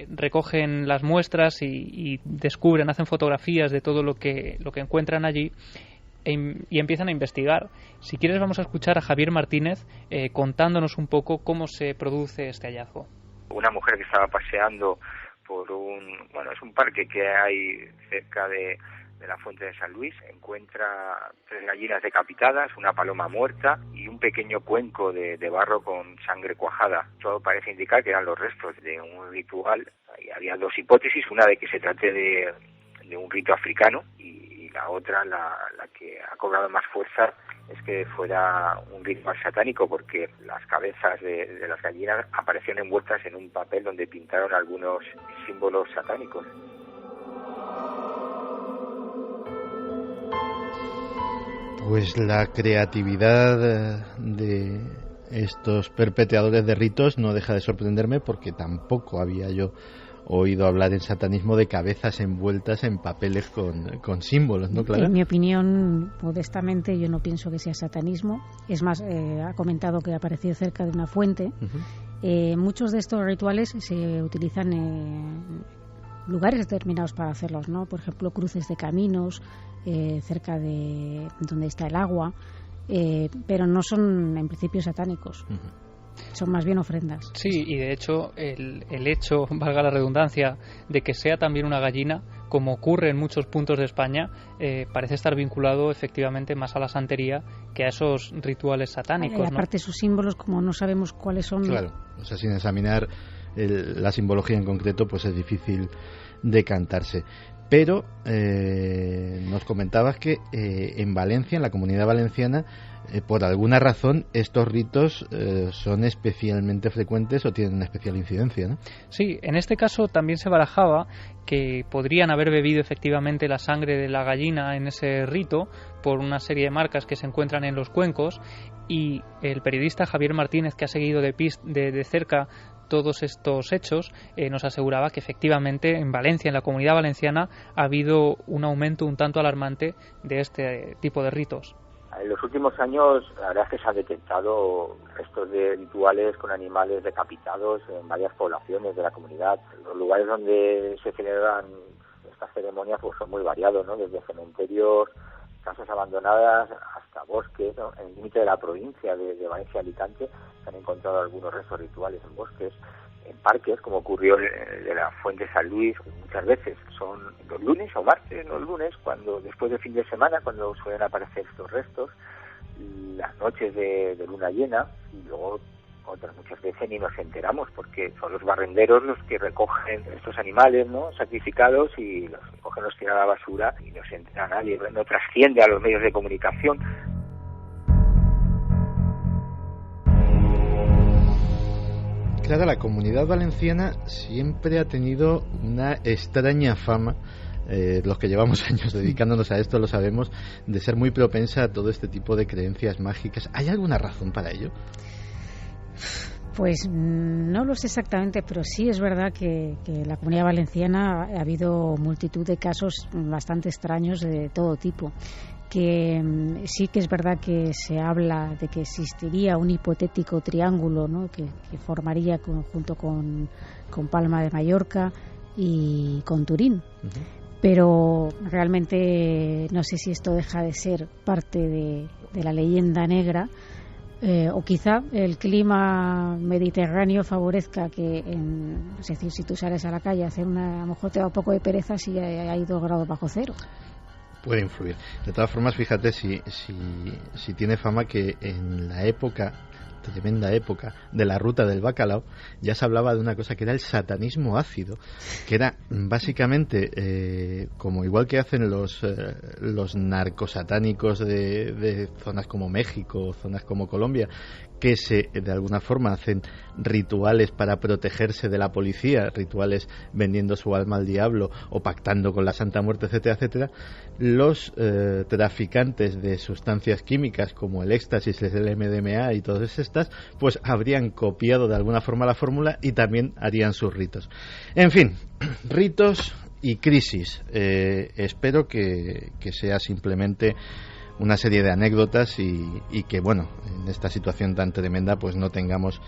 S2: recogen las muestras y descubren, hacen fotografías de todo lo que encuentran allí, y empiezan a investigar. Si quieres, vamos a escuchar a Javier Martínez contándonos un poco cómo se produce este hallazgo.
S9: Una mujer que estaba paseando por es un parque que hay cerca de la Fuente de San Luis, encuentra 3 gallinas decapitadas, una paloma muerta y un pequeño cuenco de barro con sangre cuajada. Todo parece indicar que eran los restos de un ritual. Y había 2 hipótesis, una de que se trate de un rito africano, y la otra, la que ha cobrado más fuerza, es que fuera un ritual satánico, porque las cabezas de las gallinas aparecieron envueltas en un papel donde pintaron algunos símbolos satánicos.
S1: Pues la creatividad de estos perpetradores de ritos no deja de sorprenderme, porque tampoco había yo oído hablar en satanismo de cabezas envueltas en papeles con símbolos, ¿no, Clara?
S3: En mi opinión, modestamente, yo no pienso que sea satanismo. Es más, ha comentado que ha aparecido cerca de una fuente. Muchos de estos rituales se utilizan en lugares determinados para hacerlos, ¿no? Por ejemplo, cruces de caminos, cerca de donde está el agua, pero no son en principio satánicos. Son más bien ofrendas.
S2: Sí, y de hecho el hecho, valga la redundancia, de que sea también una gallina, como ocurre en muchos puntos de España, parece estar vinculado efectivamente más a la santería que a esos rituales satánicos,
S3: y aparte, ¿no? Sus símbolos, como no sabemos cuáles son.
S1: Claro, o sea, sin examinar la simbología en concreto, pues es difícil decantarse. Pero nos comentabas que en Valencia, en la Comunidad Valenciana, por alguna razón estos ritos son especialmente frecuentes o tienen una especial incidencia, ¿no?
S2: Sí, en este caso también se barajaba que podrían haber bebido efectivamente la sangre de la gallina en ese rito por una serie de marcas que se encuentran en los cuencos, y el periodista Javier Martínez, que ha seguido de cerca todos estos hechos, nos aseguraba que efectivamente en Valencia, en la Comunidad Valenciana, ha habido un aumento un tanto alarmante de este tipo de ritos.
S9: En los últimos años, la verdad es que se han detectado restos de rituales con animales decapitados en varias poblaciones de la comunidad. Los lugares donde se celebran estas ceremonias pues son muy variados, ¿no? Desde cementerios, casas abandonadas, hasta bosques, ¿no? En el límite de la provincia de Valencia y Alicante se han encontrado algunos restos rituales en bosques, en parques, como ocurrió de la Fuente de San Luis. Muchas veces son los lunes o martes, los lunes, cuando después del fin de semana, cuando suelen aparecer estos restos, las noches de luna llena, y luego otras muchas veces ni nos enteramos, porque son los barrenderos los que recogen estos animales, ¿no?, sacrificados, y los cogen, los tiran a la basura y no se entera nadie, no trasciende a los medios de comunicación.
S1: Claro, la Comunidad Valenciana siempre ha tenido una extraña fama, los que llevamos años dedicándonos a esto lo sabemos, de ser muy propensa a todo este tipo de creencias mágicas. ¿Hay alguna razón para ello?
S3: Pues no lo sé exactamente, pero sí es verdad que en la Comunidad Valenciana ha habido multitud de casos bastante extraños de todo tipo. Que sí que es verdad que se habla de que existiría un hipotético triángulo, ¿no?, que formaría junto con Palma de Mallorca y con Turín. Pero realmente no sé si esto deja de ser parte de la leyenda negra, O quizá el clima mediterráneo favorezca que, es decir, si tú sales a la calle a hacer a lo mejor te da un poco de pereza si hay 2 grados bajo cero.
S1: Puede influir. De todas formas, fíjate si tiene fama que en la tremenda época de la ruta del bacalao, ya se hablaba de una cosa que era el satanismo ácido, que era básicamente como igual que hacen los narcosatánicos de zonas como México, zonas como Colombia, que de alguna forma hacen rituales para protegerse de la policía, rituales vendiendo su alma al diablo o pactando con la Santa Muerte, etcétera, etcétera. Los traficantes de sustancias químicas como el éxtasis, el MDMA y todas estas, pues habrían copiado de alguna forma la fórmula y también harían sus ritos. En fin, ritos y crisis. Espero que sea simplemente una serie de anécdotas y que, bueno, en esta situación tan tremenda pues no tengamos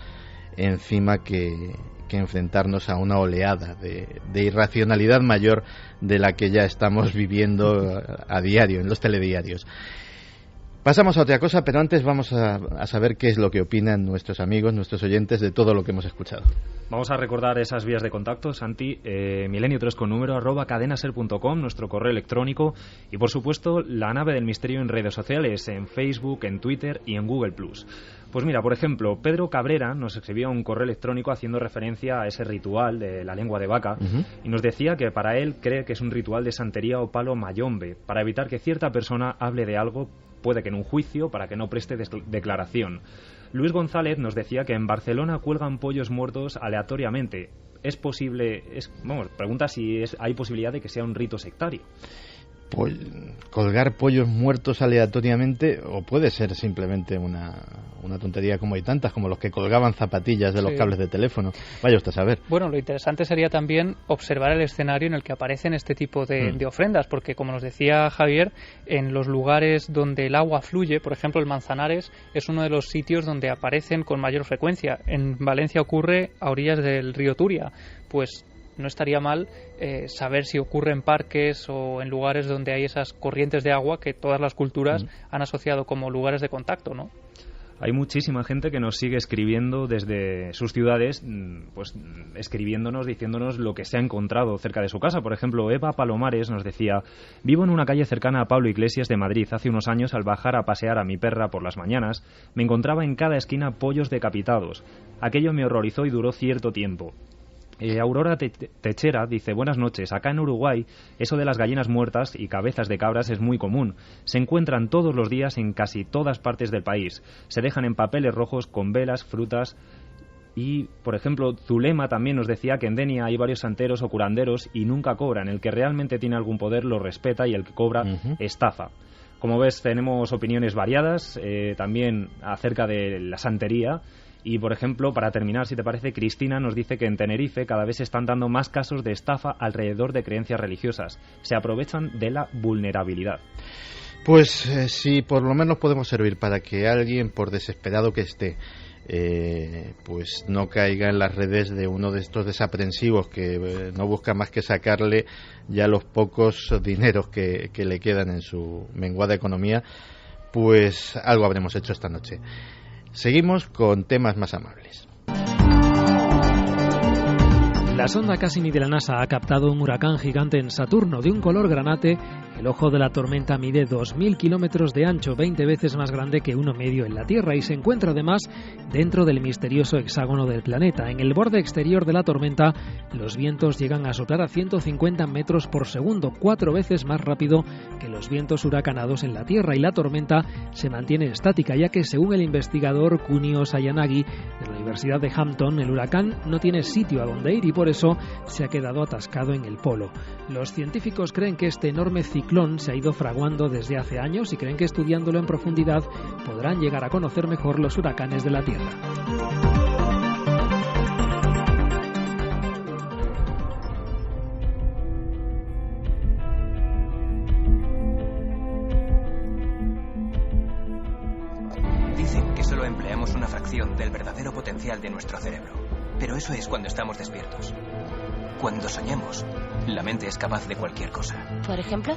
S1: encima que enfrentarnos a una oleada de irracionalidad mayor de la que ya estamos viviendo a diario en los telediarios. Pasamos a otra cosa, pero antes vamos a saber qué es lo que opinan nuestros amigos, nuestros oyentes de todo lo que hemos escuchado.
S8: Vamos a recordar esas vías de contacto, Santi, milenio3 con número @cadenaser.com, nuestro correo electrónico y, por supuesto, la nave del misterio en redes sociales, en Facebook, en Twitter y en Google+. Pues mira, por ejemplo, Pedro Cabrera nos escribió un correo electrónico haciendo referencia a ese ritual de la lengua de vaca y nos decía que para él cree que es un ritual de santería o palo mayombe, para evitar que cierta persona hable de algo, puede que en un juicio, para que no preste declaración. Luis González nos decía que en Barcelona cuelgan pollos muertos aleatoriamente. ¿Es posible? Pregunta si hay posibilidad de que sea un rito sectario.
S1: Pues colgar pollos muertos aleatoriamente, o puede ser simplemente una tontería, como hay tantas, como los que colgaban zapatillas de los cables de teléfono. Vaya usted a saber.
S2: Bueno, lo interesante sería también observar el escenario en el que aparecen este tipo de ofrendas, porque como nos decía Javier, en los lugares donde el agua fluye, por ejemplo el Manzanares es uno de los sitios donde aparecen con mayor frecuencia. En Valencia ocurre a orillas del río Turia, pues no estaría mal saber si ocurre en parques o en lugares donde hay esas corrientes de agua que todas las culturas han asociado como lugares de contacto, ¿no?
S8: Hay muchísima gente que nos sigue escribiendo desde sus ciudades, pues escribiéndonos, diciéndonos lo que se ha encontrado cerca de su casa. Por ejemplo, Eva Palomares nos decía: vivo en una calle cercana a Pablo Iglesias de Madrid. Hace unos años, al bajar a pasear a mi perra por las mañanas, me encontraba en cada esquina pollos decapitados. Aquello me horrorizó y duró cierto tiempo. Aurora Techera dice: buenas noches, acá en Uruguay eso de las gallinas muertas y cabezas de cabras es muy común, se encuentran todos los días en casi todas partes del país, se dejan en papeles rojos con velas, frutas y, por ejemplo, Zulema también nos decía que en Denia hay varios santeros o curanderos y nunca cobran, el que realmente tiene algún poder lo respeta y el que cobra estafa. Como ves, tenemos opiniones variadas también acerca de la santería. Y, por ejemplo, para terminar, si te parece, Cristina nos dice que en Tenerife cada vez se están dando más casos de estafa alrededor de creencias religiosas. Se aprovechan de la vulnerabilidad.
S1: Pues sí, por lo menos podemos servir para que alguien, por desesperado que esté, pues no caiga en las redes de uno de estos desaprensivos que no busca más que sacarle ya los pocos dineros que le quedan en su menguada economía. Pues algo habremos hecho esta noche. Seguimos con temas más amables.
S10: La sonda Cassini de la NASA ha captado un huracán gigante en Saturno de un color granate. El ojo de la tormenta mide 2.000 kilómetros de ancho, 20 veces más grande que uno medio en la Tierra, y se encuentra además dentro del misterioso hexágono del planeta. En el borde exterior de la tormenta, los vientos llegan a soplar a 150 metros por segundo, 4 veces más rápido que los vientos huracanados en la Tierra, y la tormenta se mantiene estática, ya que, según el investigador Kunio Sayanagi de la Universidad de Hampton, el huracán no tiene sitio a donde ir y por eso se ha quedado atascado en el polo. Los científicos creen que este enorme ciclón se ha ido fraguando desde hace años y creen que, estudiándolo en profundidad, podrán llegar a conocer mejor los huracanes de la Tierra.
S11: Dicen que solo empleamos una fracción del verdadero potencial de nuestro cerebro, pero eso es cuando estamos despiertos. Cuando soñamos, la mente es capaz de cualquier cosa.
S12: ¿Por ejemplo?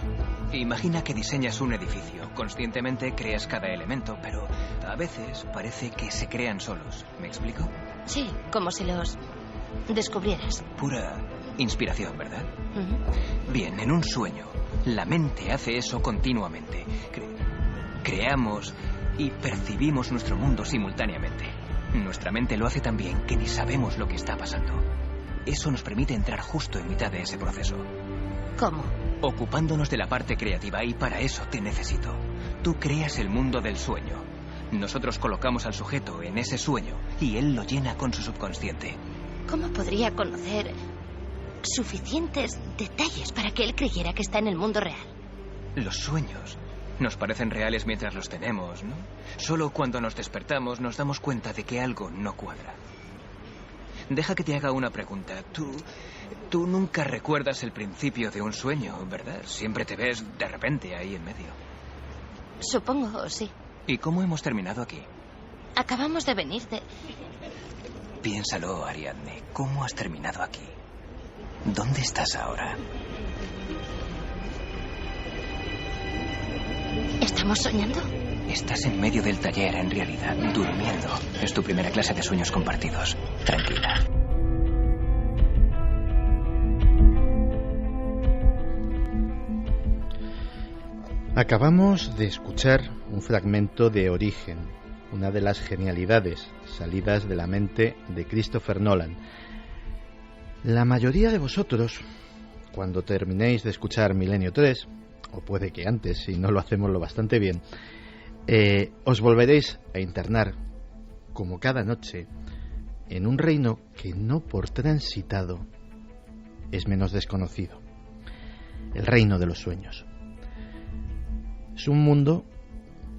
S11: Imagina que diseñas un edificio. Conscientemente creas cada elemento, pero a veces parece que se crean solos. ¿Me explico?
S12: Sí, como si los descubrieras.
S11: Pura inspiración, ¿verdad? Bien, en un sueño, la mente hace eso continuamente. Creamos y percibimos nuestro mundo simultáneamente. Nuestra mente lo hace tan bien que ni sabemos lo que está pasando. Eso nos permite entrar justo en mitad de ese proceso.
S12: ¿Cómo?
S11: Ocupándonos de la parte creativa, y para eso te necesito. Tú creas el mundo del sueño. Nosotros colocamos al sujeto en ese sueño y él lo llena con su subconsciente.
S12: ¿Cómo podría conocer suficientes detalles para que él creyera que está en el mundo real?
S11: Los sueños nos parecen reales mientras los tenemos, ¿no? Solo cuando nos despertamos nos damos cuenta de que algo no cuadra. Deja que te haga una pregunta. Tú nunca recuerdas el principio de un sueño, ¿verdad? Siempre te ves de repente ahí en medio.
S12: Supongo, sí.
S11: ¿Y cómo hemos terminado aquí?
S12: Acabamos de venir de...
S11: Piénsalo, Ariadne. ¿Cómo has terminado aquí? ¿Dónde estás ahora?
S12: ¿Estamos soñando?
S11: Estás en medio del taller, en realidad, durmiendo. Es tu primera clase de sueños compartidos. Tranquila.
S1: Acabamos de escuchar un fragmento de Origen, una de las genialidades salidas de la mente de Christopher Nolan. La mayoría de vosotros, cuando terminéis de escuchar Milenio 3, o puede que antes, si no lo hacemos lo bastante bien, os volveréis a internar, como cada noche, en un reino que no por transitado es menos desconocido: el reino de los sueños. Es un mundo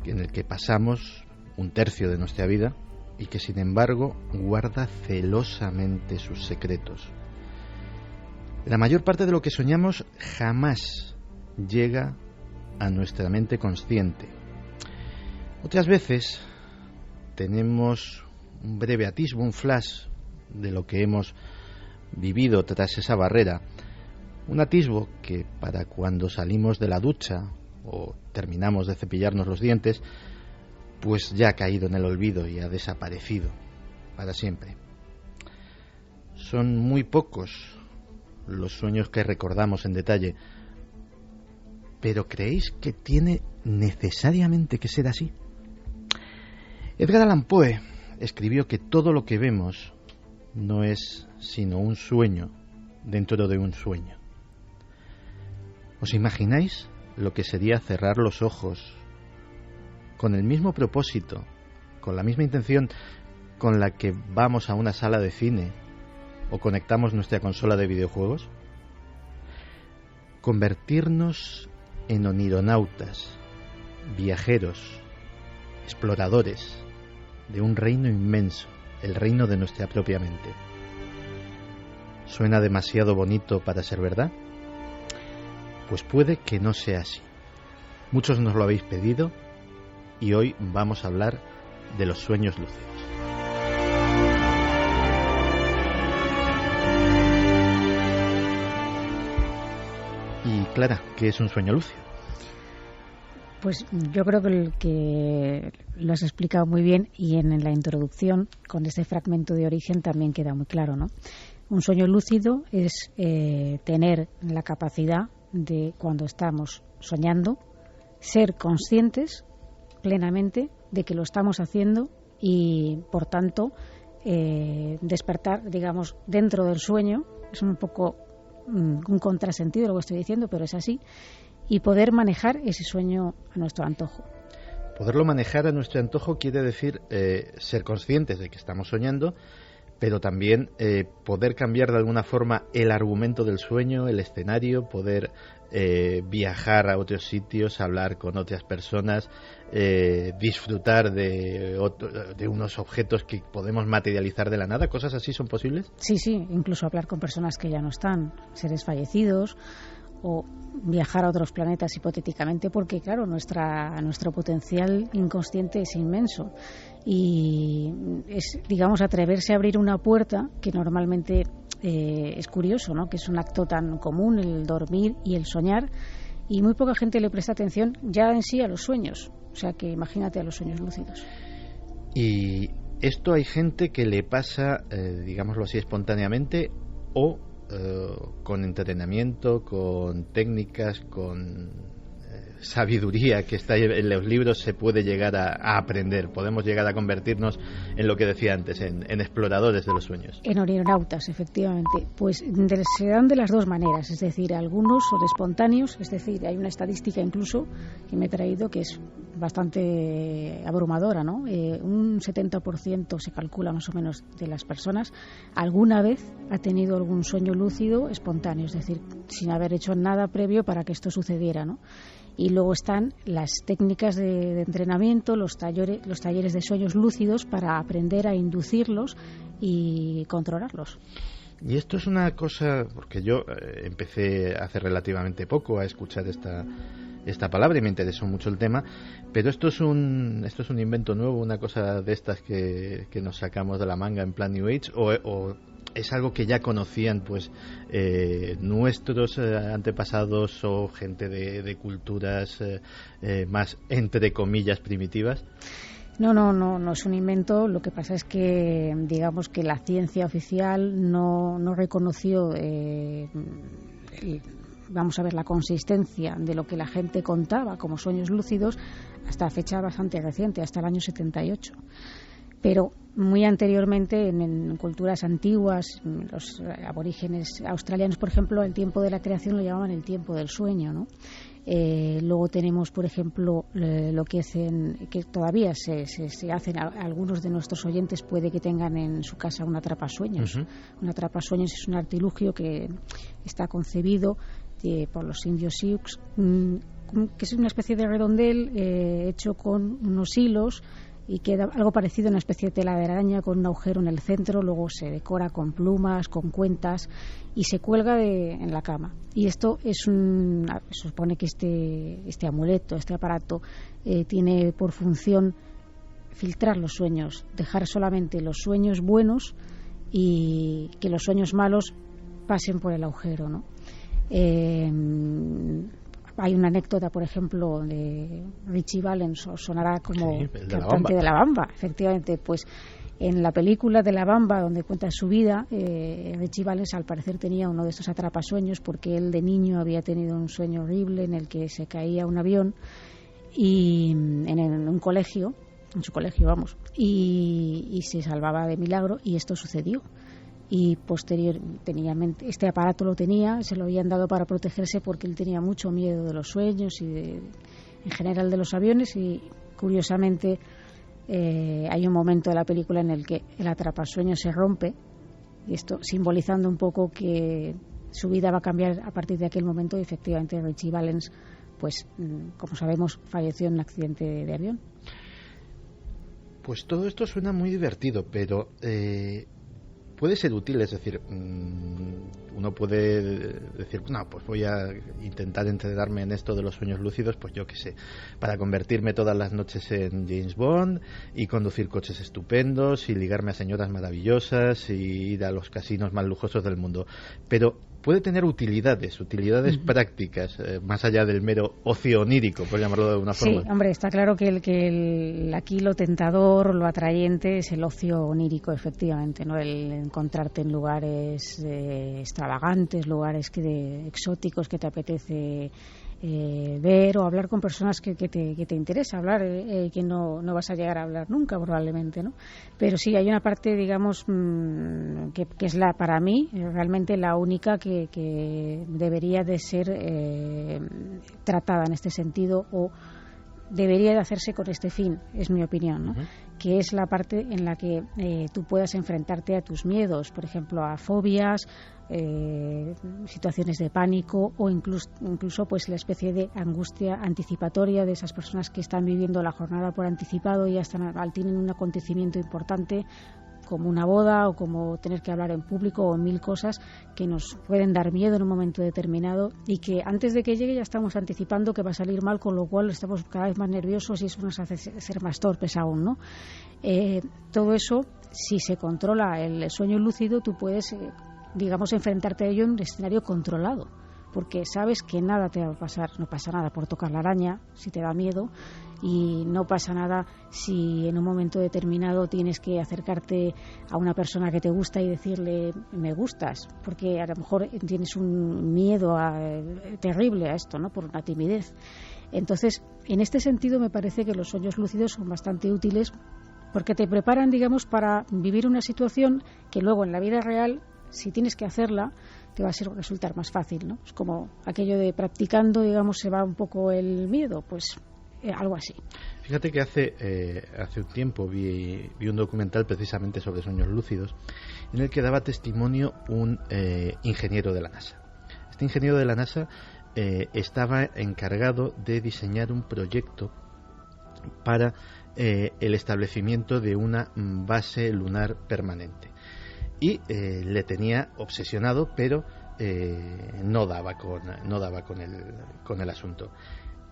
S1: en el que pasamos un tercio de nuestra vida y que sin embargo guarda celosamente sus secretos. La mayor parte de lo que soñamos jamás llega a nuestra mente consciente. Otras veces tenemos un breve atisbo, un flash de lo que hemos vivido tras esa barrera. Un atisbo que para cuando salimos de la ducha o terminamos de cepillarnos los dientes, pues ya ha caído en el olvido y ha desaparecido para siempre. Son muy pocos los sueños que recordamos en detalle, pero ¿creéis que tiene necesariamente que ser así? Edgar Allan Poe escribió que todo lo que vemos no es sino un sueño dentro de un sueño. ¿Os imagináis lo que sería cerrar los ojos con el mismo propósito, con la misma intención con la que vamos a una sala de cine o conectamos nuestra consola de videojuegos? Convertirnos en onironautas, viajeros, exploradores de un reino inmenso, el reino de nuestra propia mente. ¿Suena demasiado bonito para ser verdad? Pues puede que no sea así. Muchos nos lo habéis pedido y hoy vamos a hablar de los sueños lúcidos. Y Clara, ¿qué es un sueño lúcido?
S3: Pues yo creo que lo has explicado muy bien, y en la introducción, con ese fragmento de Origen, también queda muy claro, ¿no? Un sueño lúcido es tener la capacidad de, cuando estamos soñando, ser conscientes plenamente de que lo estamos haciendo y, por tanto, despertar, digamos, dentro del sueño. Es un poco un contrasentido lo que estoy diciendo, pero es así. Y poder manejar ese sueño a nuestro antojo.
S1: Poderlo manejar a nuestro antojo quiere decir ser conscientes de que estamos soñando, pero también poder cambiar de alguna forma el argumento del sueño, el escenario, poder viajar a otros sitios, hablar con otras personas, disfrutar de unos objetos que podemos materializar de la nada. ¿Cosas así son posibles?
S3: Sí, incluso hablar con personas que ya no están, seres fallecidos, o viajar a otros planetas hipotéticamente, porque claro, nuestro potencial inconsciente es inmenso y es, digamos, atreverse a abrir una puerta que normalmente es curioso, ¿no? Que es un acto tan común, el dormir y el soñar, y muy poca gente le presta atención ya en sí a los sueños. O sea que imagínate a los sueños lúcidos.
S1: Y esto hay gente que le pasa, digámoslo así, espontáneamente o con entrenamiento, con técnicas, con sabiduría que está en los libros se puede llegar a aprender. Podemos llegar a convertirnos en lo que decía antes, en exploradores de los sueños.
S3: En aeronautas, efectivamente. Pues se dan de las dos maneras, es decir, algunos son espontáneos, es decir, hay una estadística incluso que me he traído que es bastante abrumadora, ¿no? Un 70% se calcula más o menos de las personas alguna vez ha tenido algún sueño lúcido espontáneo, es decir, sin haber hecho nada previo para que esto sucediera, ¿no? Y luego están las técnicas de entrenamiento, los talleres de sueños lúcidos para aprender a inducirlos y controlarlos.
S1: Y esto es una cosa, porque yo empecé hace relativamente poco a escuchar esta palabra y me interesó mucho el tema, pero esto es un invento nuevo, una cosa de estas que nos sacamos de la manga en plan New Age, o es algo que ya conocían pues nuestros antepasados o gente de culturas más entre comillas primitivas.
S3: No es un invento. Lo que pasa es que digamos que la ciencia oficial no reconoció la consistencia de lo que la gente contaba como sueños lúcidos hasta fecha bastante reciente, hasta el año 78. Pero muy anteriormente, en culturas antiguas, los aborígenes australianos, por ejemplo, el tiempo de la creación lo llamaban el tiempo del sueño, ¿no? Luego tenemos, por ejemplo, lo que hacen, que todavía se hacen, algunos de nuestros oyentes puede que tengan en su casa un atrapasueños. Uh-huh. Un atrapasueños es un artilugio que está concebido por los indios Sioux, que es una especie de redondel hecho con unos hilos y queda algo parecido a una especie de tela de araña con un agujero en el centro, luego se decora con plumas, con cuentas y se cuelga en la cama. Y esto se supone que este amuleto, este aparato, tiene por función filtrar los sueños, dejar solamente los sueños buenos y que los sueños malos pasen por el agujero, ¿no? Hay una anécdota, por ejemplo, de Richie Valens, os sonará como cantante de La Bamba, efectivamente. Pues en la película de La Bamba, donde cuenta su vida, Richie Valens al parecer tenía uno de estos atrapasueños porque él de niño había tenido un sueño horrible en el que se caía un avión y en un colegio, en su colegio, vamos, y se salvaba de milagro, y esto sucedió. Y posteriormente este aparato lo tenía, se lo habían dado para protegerse porque él tenía mucho miedo de los sueños y en general de los aviones, y curiosamente hay un momento de la película en el que el atrapasueños se rompe, y esto simbolizando un poco que su vida va a cambiar a partir de aquel momento, y efectivamente Richie Valens, pues como sabemos, falleció en un accidente de avión.
S1: Pues todo esto suena muy divertido, pero puede ser útil, es decir, uno puede decir, no, pues voy a intentar entrenarme en esto de los sueños lúcidos, pues yo qué sé, para convertirme todas las noches en James Bond y conducir coches estupendos y ligarme a señoras maravillosas y ir a los casinos más lujosos del mundo. Pero puede tener utilidades prácticas, más allá del mero ocio onírico, por llamarlo de una forma.
S3: Sí, hombre, está claro que aquí lo tentador, lo atrayente es el ocio onírico, efectivamente, ¿no? El encontrarte en lugares extravagantes, lugares exóticos que te apetece ver, o hablar con personas que te interesa hablar, que no vas a llegar a hablar nunca probablemente, ¿no? Pero sí, hay una parte, digamos, que es para mí realmente la única que debería de ser tratada en este sentido, o debería de hacerse con este fin, es mi opinión, ¿no? Uh-huh. Que es la parte en la que tú puedas enfrentarte a tus miedos, por ejemplo, a fobias, situaciones de pánico, o incluso pues la especie de angustia anticipatoria de esas personas que están viviendo la jornada por anticipado y ya tienen un acontecimiento importante como una boda o como tener que hablar en público o mil cosas que nos pueden dar miedo en un momento determinado y que antes de que llegue ya estamos anticipando que va a salir mal, con lo cual estamos cada vez más nerviosos y eso nos hace ser más torpes aún, ¿no? Todo eso, si se controla el sueño lúcido, tú puedes, digamos, enfrentarte a ello en un escenario controlado. porque sabes que nada te va a pasar. No pasa nada por tocar la araña si te da miedo, y no pasa nada si en un momento determinado tienes que acercarte a una persona que te gusta y decirle me gustas, porque a lo mejor tienes un miedo terrible a esto, ¿no? Por una timidez. Entonces, en este sentido me parece que los sueños lúcidos son bastante útiles, porque te preparan, digamos, para vivir una situación que luego en la vida real, si tienes que hacerla, te va a resultar más fácil, ¿no? Es como aquello de practicando, digamos, se va un poco el miedo, pues algo así.
S1: Fíjate que hace un tiempo vi un documental precisamente sobre sueños lúcidos, en el que daba testimonio un ingeniero de la NASA. Este ingeniero de la NASA estaba encargado de diseñar un proyecto para el establecimiento de una base lunar permanente, y le tenía obsesionado, pero no daba con el asunto.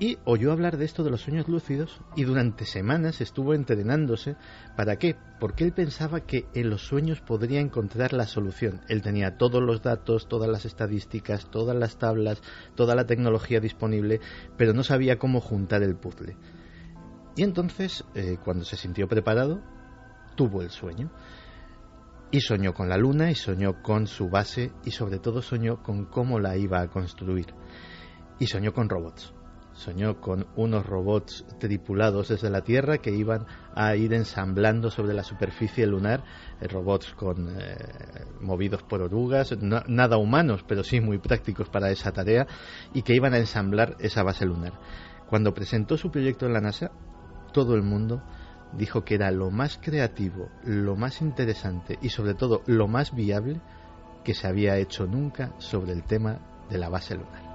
S1: Y oyó hablar de esto de los sueños lúcidos, y durante semanas estuvo entrenándose. ¿Para qué? Porque él pensaba que en los sueños podría encontrar la solución. Él tenía todos los datos, todas las estadísticas, todas las tablas, toda la tecnología disponible, pero no sabía cómo juntar el puzzle. Y entonces, cuando se sintió preparado, tuvo el sueño. Y soñó con la Luna, y soñó con su base, y sobre todo soñó con cómo la iba a construir. Y soñó con robots. Soñó con unos robots tripulados desde la Tierra que iban a ir ensamblando sobre la superficie lunar, robots movidos por orugas, nada humanos, pero sí muy prácticos para esa tarea, y que iban a ensamblar esa base lunar. Cuando presentó su proyecto en la NASA, todo el mundo dijo que era lo más creativo, lo más interesante y sobre todo lo más viable que se había hecho nunca sobre el tema de la base lunar.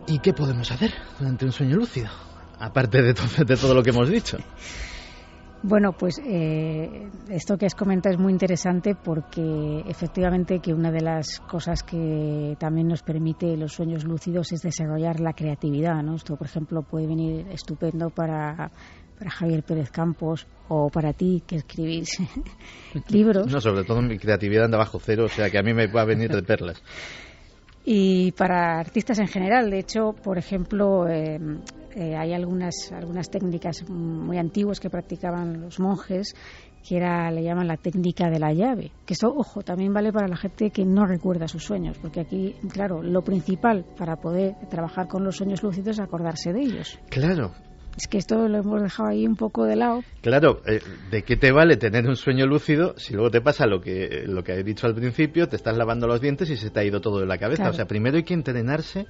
S1: ¿Y qué podemos hacer durante un sueño lúcido? Aparte de todo lo que hemos dicho.
S3: Bueno, pues esto que has comentado es muy interesante, porque efectivamente que una de las cosas que también nos permite los sueños lúcidos es desarrollar la creatividad, ¿no? Esto, por ejemplo, puede venir estupendo para Javier Pérez Campos, o para ti, que escribís libros. No,
S1: sobre todo mi creatividad anda bajo cero, o sea que a mí me va a venir de perlas.
S3: Y para artistas en general. De hecho, por ejemplo, hay algunas técnicas muy antiguas que practicaban los monjes, que le llaman la técnica de la llave, que eso, ojo, también vale para la gente que no recuerda sus sueños, porque aquí, claro, lo principal para poder trabajar con los sueños lúcidos es acordarse de ellos.
S1: Claro.
S3: Es que esto lo hemos dejado ahí un poco de lado.
S1: Claro, ¿de qué te vale tener un sueño lúcido si luego te pasa lo que he dicho al principio, te estás lavando los dientes y se te ha ido todo de la cabeza? Claro. O sea, primero hay que entrenarse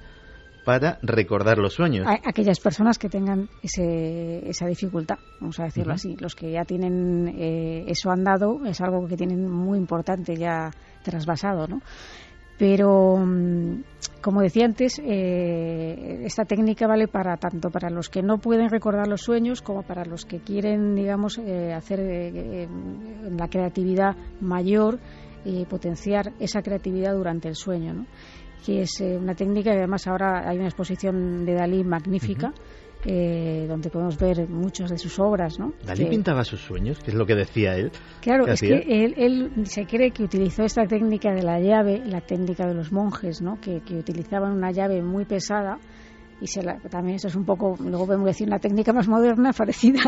S1: para recordar los sueños.
S3: Aquellas personas que tengan esa dificultad, vamos a decirlo así, los que ya tienen eso andado, es algo que tienen muy importante ya trasvasado, ¿no? Pero, como decía antes, esta técnica vale tanto para los que no pueden recordar los sueños como para los que quieren, digamos, hacer la creatividad mayor y potenciar esa creatividad durante el sueño, ¿no? Que es una técnica que además ahora hay una exposición de Dalí magnífica, donde podemos ver muchas de sus obras, ¿no?
S1: Dalí pintaba sus sueños, que es lo que decía él.
S3: Claro, es que él se cree que utilizó esta técnica de la llave, la técnica de los monjes, ¿no? Que utilizaban una llave muy pesada, y también eso es un poco, luego podemos decir una técnica más moderna, parecida,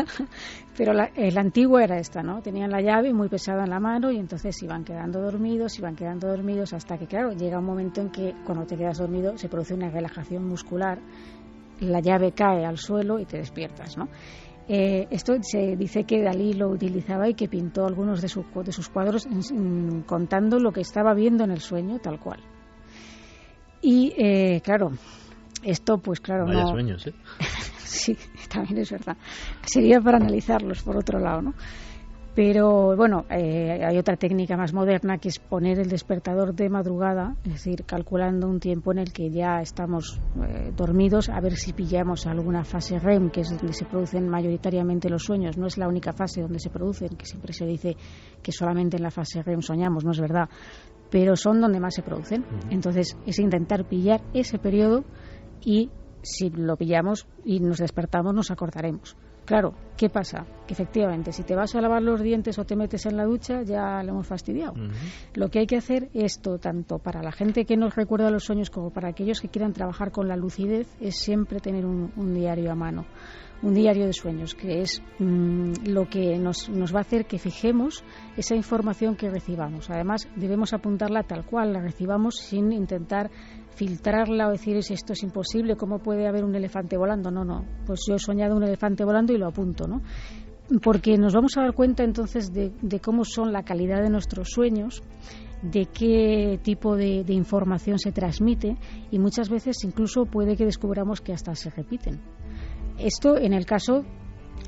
S3: pero la antigua era esta, ¿no? Tenían la llave muy pesada en la mano, y entonces iban quedando dormidos, hasta que, claro, llega un momento en que cuando te quedas dormido se produce una relajación muscular, la llave cae al suelo y te despiertas, ¿no? Esto se dice que Dalí lo utilizaba y que pintó algunos de sus cuadros contando lo que estaba viendo en el sueño, tal cual. Y claro, esto pues claro,
S1: vaya sueños, ¿eh?
S3: Sí, también es verdad. Sería para analizarlos por otro lado, ¿no? Pero bueno, hay otra técnica más moderna, que es poner el despertador de madrugada, es decir, calculando un tiempo en el que ya estamos dormidos, a ver si pillamos alguna fase REM, que es donde se producen mayoritariamente los sueños. No es la única fase donde se producen, que siempre se dice que solamente en la fase REM soñamos, no es verdad, pero son donde más se producen. Entonces es intentar pillar ese periodo y si lo pillamos y nos despertamos nos acordaremos. Claro, ¿qué pasa? Que efectivamente, si te vas a lavar los dientes o te metes en la ducha, ya lo hemos fastidiado. Lo que hay que hacer, esto tanto para la gente que nos recuerda los sueños como para aquellos que quieran trabajar con la lucidez, es siempre tener un diario a mano, un diario de sueños, que es lo que nos va a hacer que fijemos esa información que recibamos. Además, debemos apuntarla tal cual la recibamos, sin intentar filtrarla o decir si esto es imposible, ¿cómo puede haber un elefante volando? No, pues yo he soñado un elefante volando y lo apunto, ¿no? Porque nos vamos a dar cuenta entonces de cómo son la calidad de nuestros sueños, de qué tipo de información se transmite, y muchas veces incluso puede que descubramos que hasta se repiten. Esto en el caso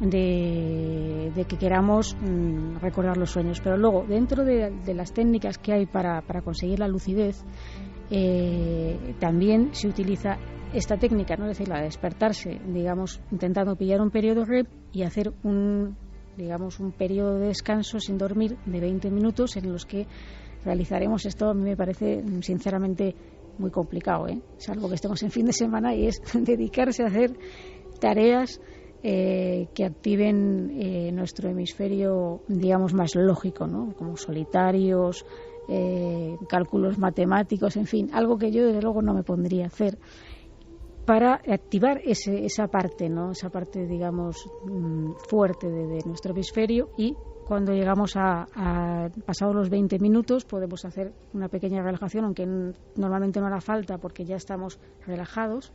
S3: de que queramos recordar los sueños, pero luego dentro de las técnicas que hay para conseguir la lucidez, también se utiliza esta técnica, ¿no? Es decir, la de despertarse, digamos, intentando pillar un periodo REM y hacer un periodo de descanso sin dormir de 20 minutos en los que realizaremos esto. A mí me parece sinceramente muy complicado, salvo que estemos en fin de semana, y es dedicarse a hacer tareas que activen nuestro hemisferio, digamos, más lógico, ¿no? Como solitarios, cálculos matemáticos, en fin, algo que yo desde luego no me pondría a hacer para activar esa parte, ¿no? Esa parte, digamos, fuerte de nuestro hemisferio, y cuando llegamos a pasados los 20 minutos podemos hacer una pequeña relajación, aunque normalmente no hará falta porque ya estamos relajados,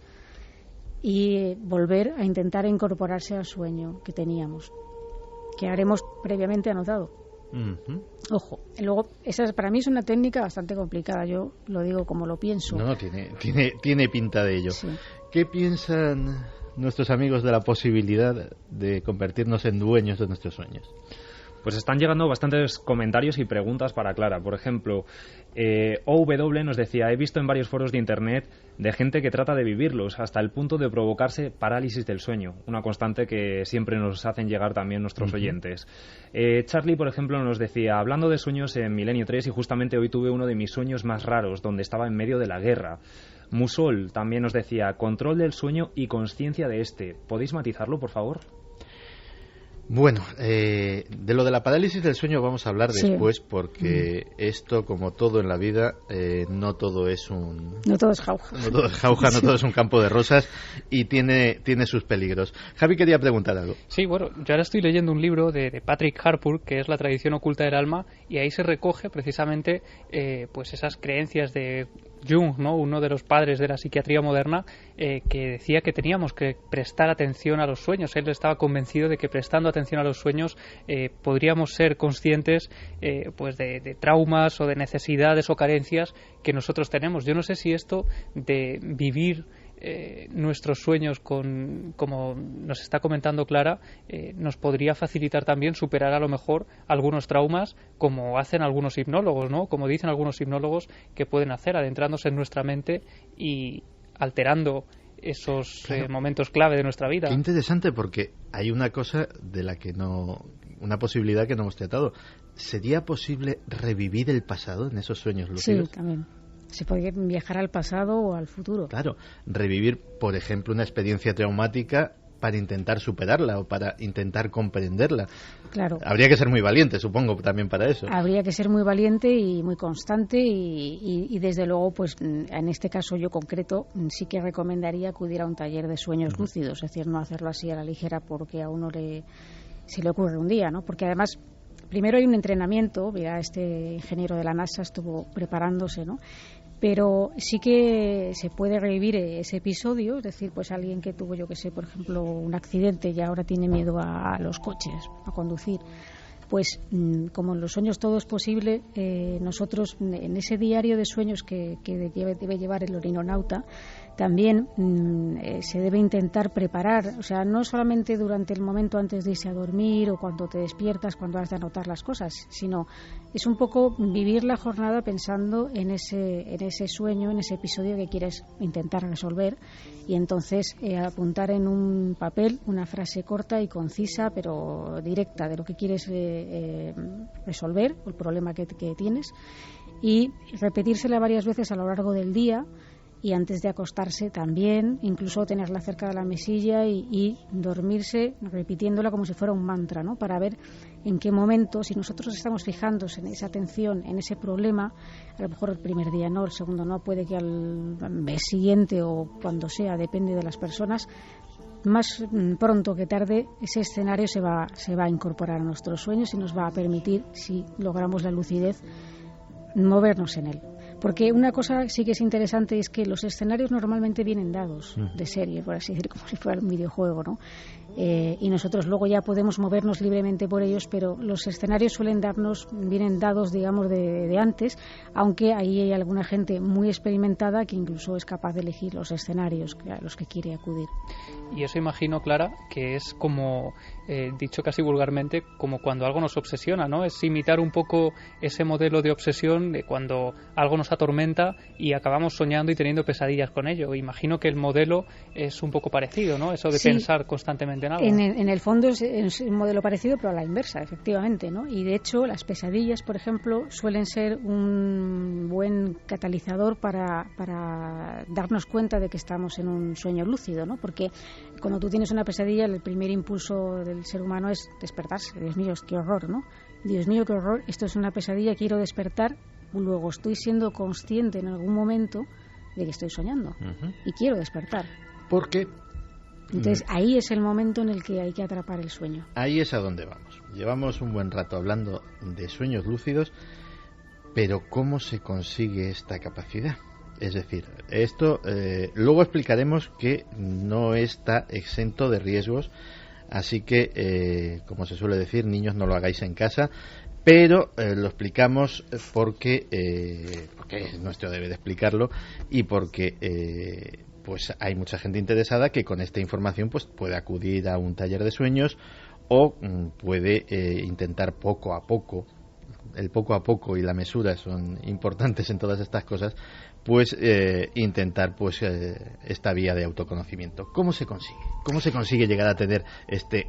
S3: y volver a intentar incorporarse al sueño que teníamos, que haremos previamente anotado. Ojo, luego esa para mí es una técnica bastante complicada, yo lo digo como lo pienso.
S1: No, tiene pinta de ello.
S3: Sí.
S1: ¿Qué piensan nuestros amigos de la posibilidad de convertirnos en dueños de nuestros sueños?
S8: Pues están llegando bastantes comentarios y preguntas para Clara. Por ejemplo, OW nos decía: he visto en varios foros de internet de gente que trata de vivirlos hasta el punto de provocarse parálisis del sueño, una constante que siempre nos hacen llegar también nuestros oyentes. Charlie, por ejemplo, nos decía: hablando de sueños en Milenio 3, y justamente hoy tuve uno de mis sueños más raros, donde estaba en medio de la guerra. Musol también nos decía: control del sueño y consciencia de este. ¿Podéis matizarlo, por favor?
S1: Bueno, de lo de la parálisis del sueño vamos a hablar después, porque esto, como todo en la vida, no todo es
S3: no todo es jauja.
S1: No todo es jauja, no todo es un campo de rosas, y tiene sus peligros. Javi quería preguntar algo.
S2: Sí, bueno, yo ahora estoy leyendo un libro de Patrick Harpur, que es La tradición oculta del alma, y ahí se recoge precisamente pues esas creencias de Jung, ¿no? Uno de los padres de la psiquiatría moderna, que decía que teníamos que prestar atención a los sueños. Él estaba convencido de que prestando atención a los sueños podríamos ser conscientes pues de traumas o de necesidades o carencias que nosotros tenemos. Yo no sé si esto de vivir nuestros sueños como nos está comentando Clara, nos podría facilitar también superar a lo mejor algunos traumas, como hacen algunos hipnólogos, ¿no? Como dicen algunos hipnólogos que pueden hacer, adentrándose en nuestra mente y alterando esos momentos clave de nuestra vida.
S1: Qué interesante, porque hay una cosa de la que una posibilidad que no hemos tratado. ¿Sería posible revivir el pasado en esos sueños lúcidos?
S3: Sí, también. Se podría viajar al pasado o al futuro.
S1: Claro, revivir, por ejemplo, una experiencia traumática para intentar superarla o para intentar comprenderla.
S3: Claro.
S1: Habría que ser muy valiente, supongo, también para eso.
S3: Habría que ser muy valiente y muy constante, y desde luego, pues en este caso yo concreto sí que recomendaría acudir a un taller de sueños lúcidos, es decir, no hacerlo así a la ligera porque a uno se le ocurre un día, ¿no? Porque además primero hay un entrenamiento, mira, este ingeniero de la NASA estuvo preparándose, ¿no? Pero sí que se puede revivir ese episodio, es decir, pues alguien que tuvo, yo que sé, por ejemplo, un accidente y ahora tiene miedo a los coches, a conducir. Pues como en los sueños todo es posible, nosotros en ese diario de sueños que debe llevar el orinonauta, también se debe intentar preparar, o sea, no solamente durante el momento antes de irse a dormir o cuando te despiertas, cuando has de anotar las cosas, sino es un poco vivir la jornada pensando en ese sueño, en ese episodio que quieres intentar resolver, y entonces apuntar en un papel una frase corta y concisa pero directa de lo que quieres resolver, o el problema que tienes, y repetírsela varias veces a lo largo del día, y antes de acostarse también, incluso tenerla cerca de la mesilla y dormirse repitiéndola como si fuera un mantra, ¿no? Para ver en qué momento, si nosotros estamos fijándonos en esa atención, en ese problema, a lo mejor el primer día no, el segundo no, puede que al mes siguiente o cuando sea, depende de las personas, más pronto que tarde ese escenario se va a incorporar a nuestros sueños y nos va a permitir, si logramos la lucidez, movernos en él. Porque una cosa sí que es interesante es que los escenarios normalmente vienen dados de serie, por así decir, como si fuera un videojuego, ¿no? Y nosotros luego ya podemos movernos libremente por ellos, pero los escenarios vienen dados, digamos, de antes, aunque ahí hay alguna gente muy experimentada que incluso es capaz de elegir los escenarios a los que quiere acudir.
S2: Y eso imagino, Clara, que es como, dicho casi vulgarmente, como cuando algo nos obsesiona, ¿no? Es imitar un poco ese modelo de obsesión de cuando algo nos atormenta y acabamos soñando y teniendo pesadillas con ello. Imagino que el modelo es un poco parecido, ¿no? Eso de pensar constantemente en algo.
S3: En el fondo es un modelo parecido, pero a la inversa, efectivamente, ¿no? Y de hecho, las pesadillas, por ejemplo, suelen ser un buen catalizador para darnos cuenta de que estamos en un sueño lúcido, ¿no? Porque cuando tú tienes una pesadilla, el primer impulso del ser humano es despertarse. Dios mío, qué horror, ¿no? Dios mío, qué horror, esto es una pesadilla, quiero despertar. Luego estoy siendo consciente en algún momento de que estoy soñando y quiero despertar.
S1: ¿Por qué?
S3: Entonces ahí es el momento en el que hay que atrapar el sueño.
S1: Ahí es a donde vamos. Llevamos un buen rato hablando de sueños lúcidos, pero ¿cómo se consigue esta capacidad? Es decir, esto luego explicaremos que no está exento de riesgos, así que, como se suele decir, niños, no lo hagáis en casa. Pero lo explicamos porque es nuestro deber de explicarlo y porque pues hay mucha gente interesada que con esta información pues puede acudir a un taller de sueños o puede intentar poco a poco. El poco a poco y la mesura son importantes en todas estas cosas, pues intentar pues esta vía de autoconocimiento. ¿Cómo se consigue? ¿Cómo se consigue llegar a tener este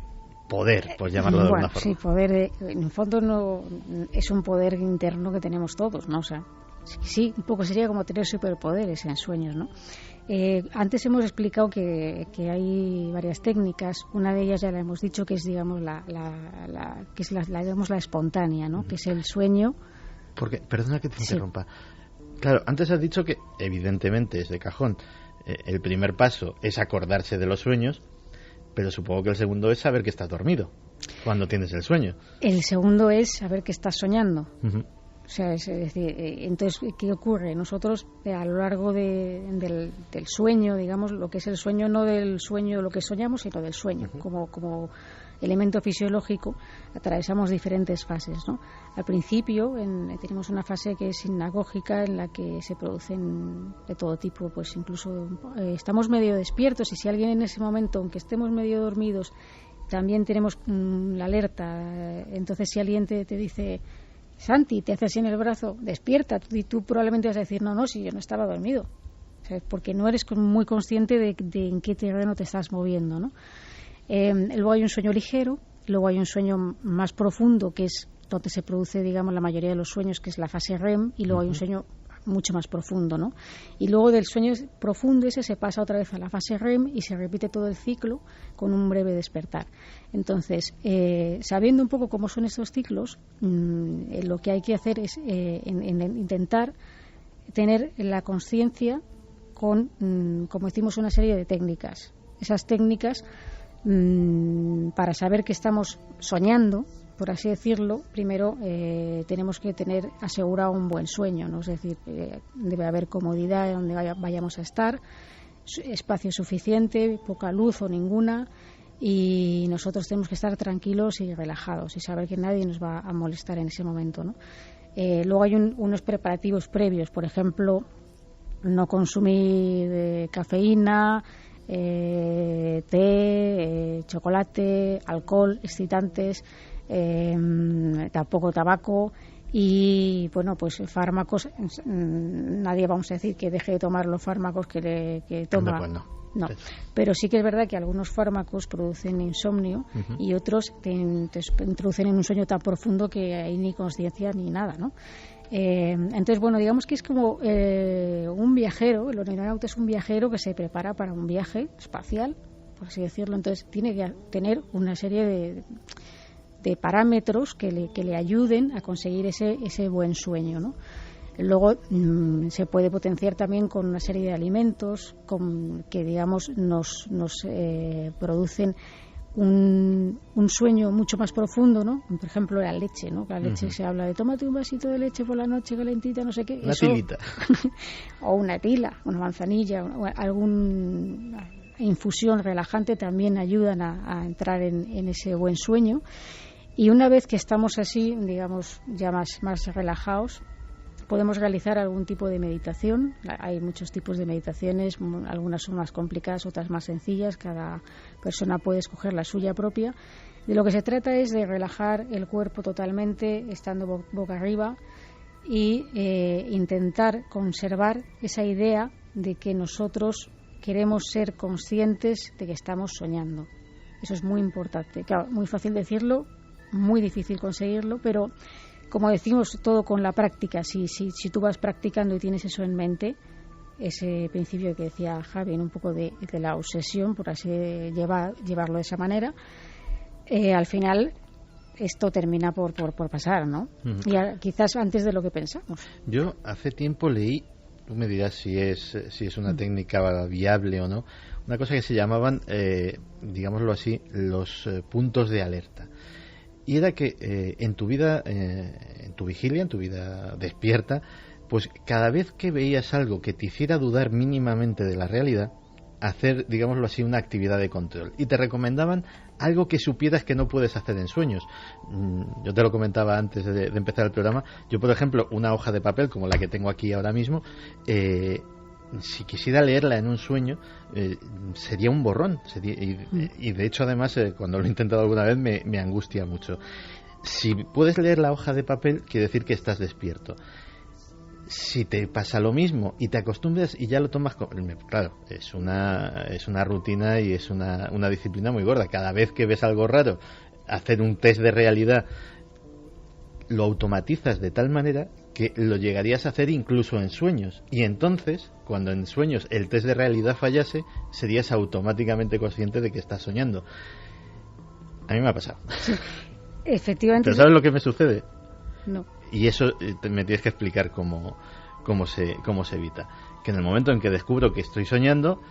S1: poder, por llamarlo de alguna forma?
S3: Sí, poder, en el fondo no es un poder interno que tenemos todos, ¿no? O sea, sí, un poco sería como tener superpoderes en sueños, ¿no? Antes hemos explicado que hay varias técnicas. Una de ellas ya la hemos dicho, que es, digamos, digamos, la espontánea, ¿no? Que es el sueño.
S1: Porque, perdona que te interrumpa. Claro, antes has dicho que evidentemente es de cajón. El primer paso es acordarse de los sueños, pero supongo que el segundo es saber que estás dormido cuando tienes el sueño. El segundo es saber que estás soñando. O sea, es decir, entonces, ¿qué ocurre? Nosotros, a lo largo del sueño, digamos, lo que es el sueño, no del sueño, lo que soñamos, sino del sueño, como elemento fisiológico, atravesamos diferentes fases, ¿no? Al principio tenemos una fase que es sinagógica, en la que se producen de todo tipo, pues incluso estamos medio despiertos, y si alguien en ese momento, aunque estemos medio dormidos, también tenemos la alerta. Entonces, si alguien te dice: Santi, te hace así en el brazo, despierta, y tú probablemente vas a decir: no, si yo no estaba dormido, o sea, porque no eres muy consciente de en qué terreno te estás moviendo, ¿no? Luego hay un sueño ligero, luego hay un sueño más profundo, que es donde se produce, digamos, la mayoría de los sueños, que es la fase REM, y luego hay un sueño mucho más profundo, ¿no? Y luego del sueño profundo ese se pasa otra vez a la fase REM y se repite todo el ciclo con un breve despertar. Entonces, sabiendo un poco cómo son estos ciclos, lo que hay que hacer es intentar tener la conciencia con, como decimos, una serie de técnicas. Esas técnicas, para saber que estamos soñando, por así decirlo, primero tenemos que tener asegurado un buen sueño, ¿no? Es decir, debe haber comodidad donde vayamos a estar, espacio suficiente, poca luz o ninguna, y nosotros tenemos que estar tranquilos y relajados y saber que nadie nos va a molestar en ese momento, ¿no? Luego hay unos preparativos previos, por ejemplo, no consumir cafeína, té, chocolate, alcohol, excitantes, tampoco tabaco, y bueno, pues fármacos. Nadie vamos a decir que deje de tomar los fármacos que toma. Hombre, pues
S3: No, pero sí que es verdad que algunos fármacos producen insomnio y otros te introducen en un sueño tan profundo que hay ni conciencia ni nada, ¿no? Entonces, bueno, digamos que es como un viajero, el oninonauta es un viajero que se prepara para un viaje espacial, por así decirlo. Entonces tiene que tener una serie de parámetros que le ayuden a conseguir ese buen sueño, ¿no? Luego se puede potenciar también con una serie de alimentos que, digamos, nos producen un sueño mucho más profundo, ¿no? Por ejemplo, la leche, ¿no? La leche se habla de tómate un vasito de leche por la noche calentita, no sé qué.
S1: Una tilita.
S3: O una tila, una manzanilla, alguna infusión relajante también ayudan a entrar en ese buen sueño. Y una vez que estamos así, digamos, ya más relajados, podemos realizar algún tipo de meditación. Hay muchos tipos de meditaciones, algunas son más complicadas, otras más sencillas. Cada persona puede escoger la suya propia. De lo que se trata es de relajar el cuerpo totalmente, estando boca arriba, y intentar conservar esa idea de que nosotros queremos ser conscientes de que estamos soñando. Eso es muy importante. Claro, muy fácil decirlo, muy difícil conseguirlo, pero como decimos, todo con la práctica. Si tú vas practicando y tienes eso en mente, ese principio que decía Javi, un poco de la obsesión, por así llevarlo de esa manera, al final esto termina por pasar, ¿no? Y quizás antes de lo que pensamos.
S1: Yo hace tiempo leí, tú me dirás si es una técnica viable o no, una cosa que se llamaban, digámoslo así, los puntos de alerta. Y era que en tu vida, en tu vigilia, en tu vida despierta, pues cada vez que veías algo que te hiciera dudar mínimamente de la realidad, hacer, digámoslo así, una actividad de control. Y te recomendaban algo que supieras que no puedes hacer en sueños. Yo te lo comentaba antes de empezar el programa. Yo, por ejemplo, una hoja de papel como la que tengo aquí ahora mismo, si quisiera leerla en un sueño, sería un borrón. Y de hecho, además, cuando lo he intentado alguna vez, me angustia mucho. Si puedes leer la hoja de papel, quiere decir que estás despierto. Si te pasa lo mismo y te acostumbras y ya lo tomas claro, es una rutina y es una disciplina muy gorda. Cada vez que ves algo raro, hacer un test de realidad, lo automatizas de tal manera que lo llegarías a hacer incluso en sueños. Y entonces, cuando en sueños el test de realidad fallase, serías automáticamente consciente de que estás soñando. A mí me ha pasado.
S3: Efectivamente.
S1: ¿Pero sabes lo que me sucede?
S3: No.
S1: Y eso me tienes que explicar cómo se evita. Que en el momento en que descubro que estoy soñando,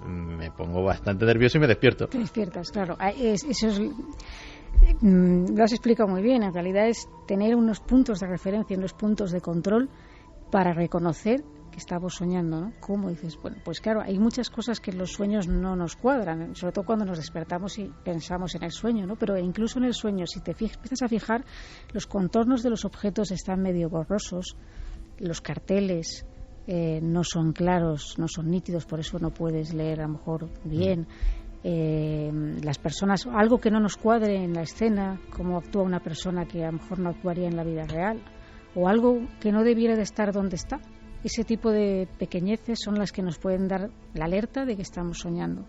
S1: me pongo bastante nervioso y me despierto.
S3: Te despiertas, claro. Eso es... Lo has explicado muy bien. En realidad es tener unos puntos de referencia, unos puntos de control para reconocer que estamos soñando, ¿no? ¿Cómo dices? Bueno, pues claro, hay muchas cosas que en los sueños no nos cuadran, sobre todo cuando nos despertamos y pensamos en el sueño, ¿no? Pero incluso en el sueño, si te empiezas a fijar, los contornos de los objetos están medio borrosos, los carteles no son claros, no son nítidos, por eso no puedes leer a lo mejor bien. Las personas, algo que no nos cuadre en la escena, cómo actúa una persona que a lo mejor no actuaría en la vida real, o algo que no debiera de estar donde está. Ese tipo de pequeñeces son las que nos pueden dar la alerta de que estamos soñando.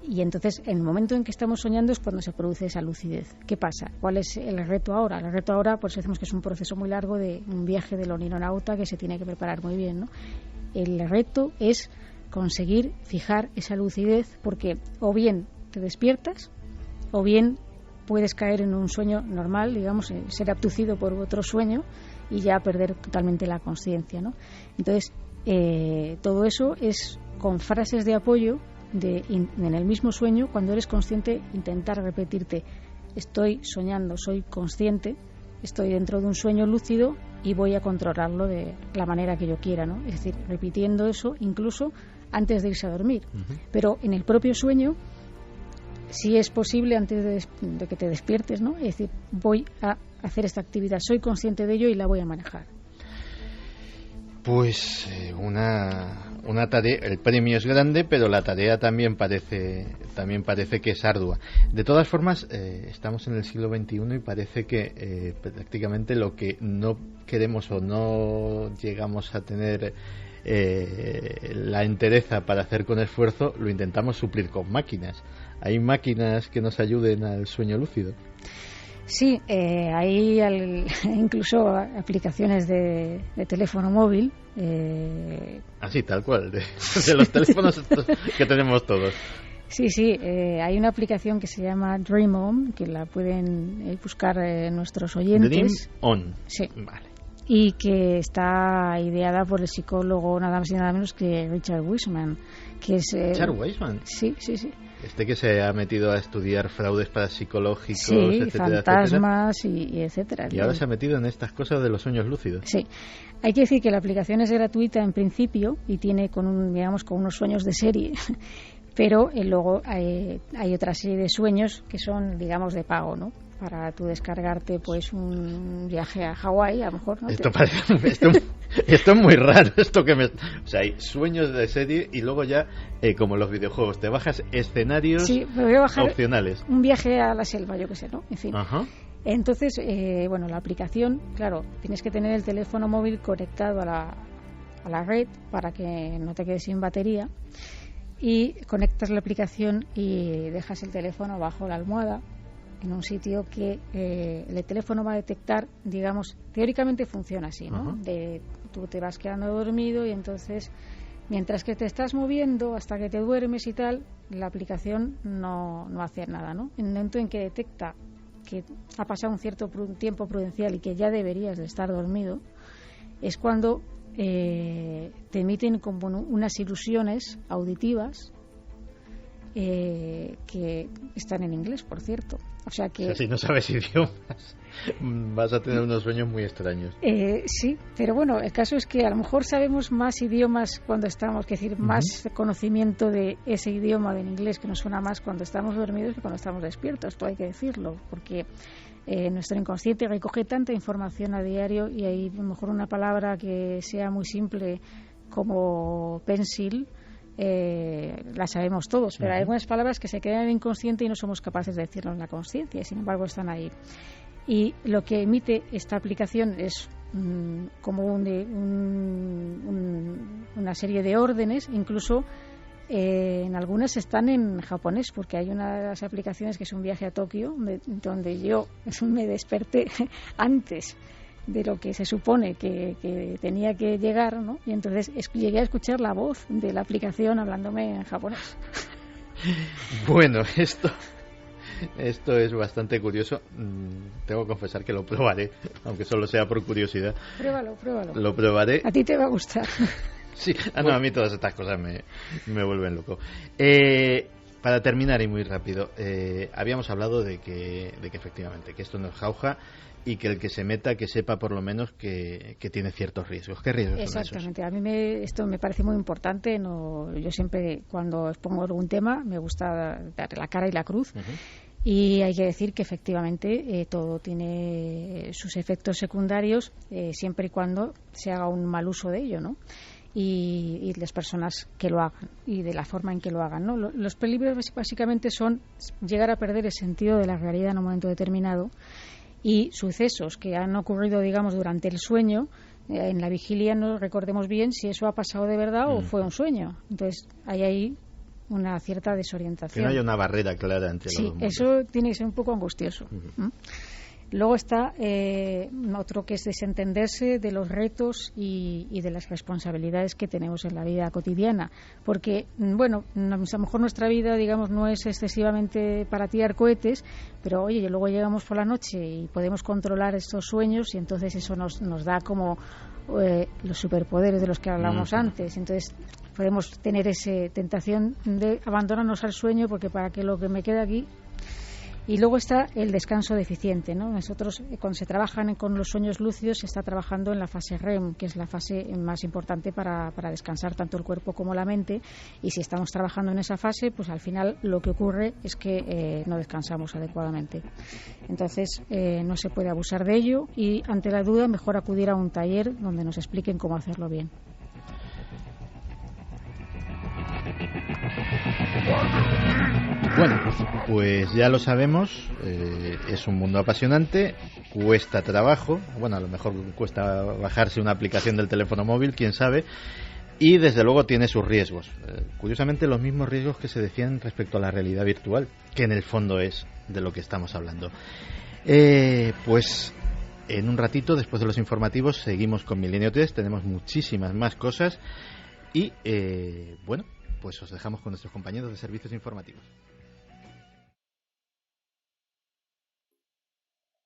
S3: Y entonces, en el momento en que estamos soñando es cuando se produce esa lucidez. ¿Qué pasa? ¿Cuál es el reto ahora? El reto ahora, pues decimos que es un proceso muy largo de un viaje del oninonauta que se tiene que preparar muy bien, ¿no? El reto es conseguir fijar esa lucidez, porque o bien te despiertas o bien puedes caer en un sueño normal, digamos, ser abducido por otro sueño y ya perder totalmente la conciencia, ¿no? Entonces, todo eso es con frases de apoyo en el mismo sueño. Cuando eres consciente, intentar repetirte: estoy soñando, soy consciente, estoy dentro de un sueño lúcido y voy a controlarlo de la manera que yo quiera, ¿no? Es decir, repitiendo eso incluso antes de irse a dormir. Pero en el propio sueño, si es posible, antes de que te despiertes, ¿no? Es decir, voy a hacer esta actividad, soy consciente de ello y la voy a manejar.
S1: Pues una tarea, el premio es grande, pero la tarea también parece que es ardua. De todas formas, estamos en el siglo XXI y parece que prácticamente lo que no queremos o no llegamos a tener la entereza para hacer con esfuerzo lo intentamos suplir con máquinas. ¿Hay máquinas que nos ayuden al sueño lúcido?
S3: Sí, hay incluso aplicaciones de teléfono móvil.
S1: Así, tal cual, de los teléfonos estos que tenemos todos.
S3: Sí, hay una aplicación que se llama Dream On, que la pueden buscar nuestros oyentes.
S1: Dream On.
S3: Sí.
S1: Vale.
S3: Y que está ideada por el psicólogo nada más y nada menos que Richard Wiseman.
S1: ¿Richard Wiseman?
S3: Sí.
S1: Este que se ha metido a estudiar fraudes parapsicológicos, etcétera,
S3: fantasmas y etcétera.
S1: Y ahora se ha metido en estas cosas de los sueños lúcidos.
S3: Sí. Hay que decir que la aplicación es gratuita en principio y tiene con unos sueños de serie. Pero luego hay otra serie de sueños que son, digamos, de pago, ¿no? Para tú descargarte pues un viaje a Hawái, a lo mejor, ¿no?
S1: Esto es muy raro, o sea, hay sueños de serie y luego ya, como los videojuegos, te bajas escenarios opcionales.
S3: Un viaje a la selva, yo qué sé, ¿no? En fin.
S1: Ajá.
S3: Entonces, la aplicación, claro, tienes que tener el teléfono móvil conectado a la red para que no te quedes sin batería. Y conectas la aplicación y dejas el teléfono bajo la almohada en un sitio que el teléfono va a detectar, digamos, teóricamente funciona así, ¿no? Tú te vas quedando dormido y entonces, mientras que te estás moviendo hasta que te duermes y tal, la aplicación no hace nada, ¿no? En el momento en que detecta que ha pasado un cierto tiempo prudencial y que ya deberías de estar dormido, es cuando te emiten como unas ilusiones auditivas que están en inglés, por cierto. O sea que
S1: si no sabes idiomas vas a tener unos sueños muy extraños.
S3: Sí, pero bueno, el caso es que a lo mejor sabemos más idiomas cuando estamos, es decir, más conocimiento de ese idioma del inglés que nos suena más cuando estamos dormidos que cuando estamos despiertos. Esto hay que decirlo, porque nuestro inconsciente recoge tanta información a diario y hay a lo mejor una palabra que sea muy simple como pencil, la sabemos todos, pero hay algunas palabras que se quedan en el inconsciente y no somos capaces de decirlo en la consciencia y sin embargo están ahí. Y lo que emite esta aplicación es como una serie de órdenes, incluso en algunas están en japonés, porque hay una de las aplicaciones que es un viaje a Tokio, donde yo me desperté antes de lo que se supone que tenía que llegar, ¿no? Y entonces llegué a escuchar la voz de la aplicación hablándome en japonés.
S1: Bueno, esto es bastante curioso. Tengo que confesar que lo probaré, aunque solo sea por curiosidad.
S3: Pruébalo.
S1: Lo probaré.
S3: A ti te va a gustar.
S1: Sí, a mí todas estas cosas me vuelven loco. Para terminar y muy rápido, habíamos hablado de que efectivamente que esto no es jauja y que el que se meta que sepa por lo menos que tiene ciertos riesgos. ¿Qué riesgos son esos?
S3: Exactamente. A mí esto me parece muy importante. Yo siempre cuando expongo algún tema me gusta dar la cara y la cruz. Y hay que decir que efectivamente todo tiene sus efectos secundarios siempre y cuando se haga un mal uso de ello, ¿no? Y las personas que lo hagan y de la forma en que lo hagan, ¿no? Los peligros básicamente son llegar a perder el sentido de la realidad en un momento determinado y sucesos que han ocurrido, digamos, durante el sueño. En la vigilia no recordemos bien si eso ha pasado de verdad o fue un sueño. Entonces hay ahí una cierta desorientación.
S1: Que no haya una barrera clara entre los dos mundos.
S3: Sí, eso tiene que ser un poco angustioso. Luego está otro que es desentenderse de los retos y de las responsabilidades que tenemos en la vida cotidiana. Porque, bueno, a lo mejor nuestra vida, digamos, no es excesivamente para tirar cohetes, pero oye, luego llegamos por la noche y podemos controlar estos sueños y entonces eso nos da como los superpoderes de los que hablamos antes. Entonces podemos tener esa tentación de abandonarnos al sueño porque para que lo que me quede aquí. Y luego está el descanso deficiente, ¿no? Nosotros, cuando se trabajan con los sueños lúcidos, se está trabajando en la fase REM, que es la fase más importante para descansar tanto el cuerpo como la mente. Y si estamos trabajando en esa fase, pues al final lo que ocurre es que no descansamos adecuadamente. Entonces, no se puede abusar de ello y, ante la duda, mejor acudir a un taller donde nos expliquen cómo hacerlo bien.
S1: Bueno, pues ya lo sabemos, es un mundo apasionante, cuesta trabajo, bueno, a lo mejor cuesta bajarse una aplicación del teléfono móvil, quién sabe, y desde luego tiene sus riesgos. Curiosamente los mismos riesgos que se decían respecto a la realidad virtual, que en el fondo es de lo que estamos hablando. Pues en un ratito, después de los informativos, seguimos con Milenio 3, tenemos muchísimas más cosas y bueno, pues os dejamos con nuestros compañeros de servicios informativos.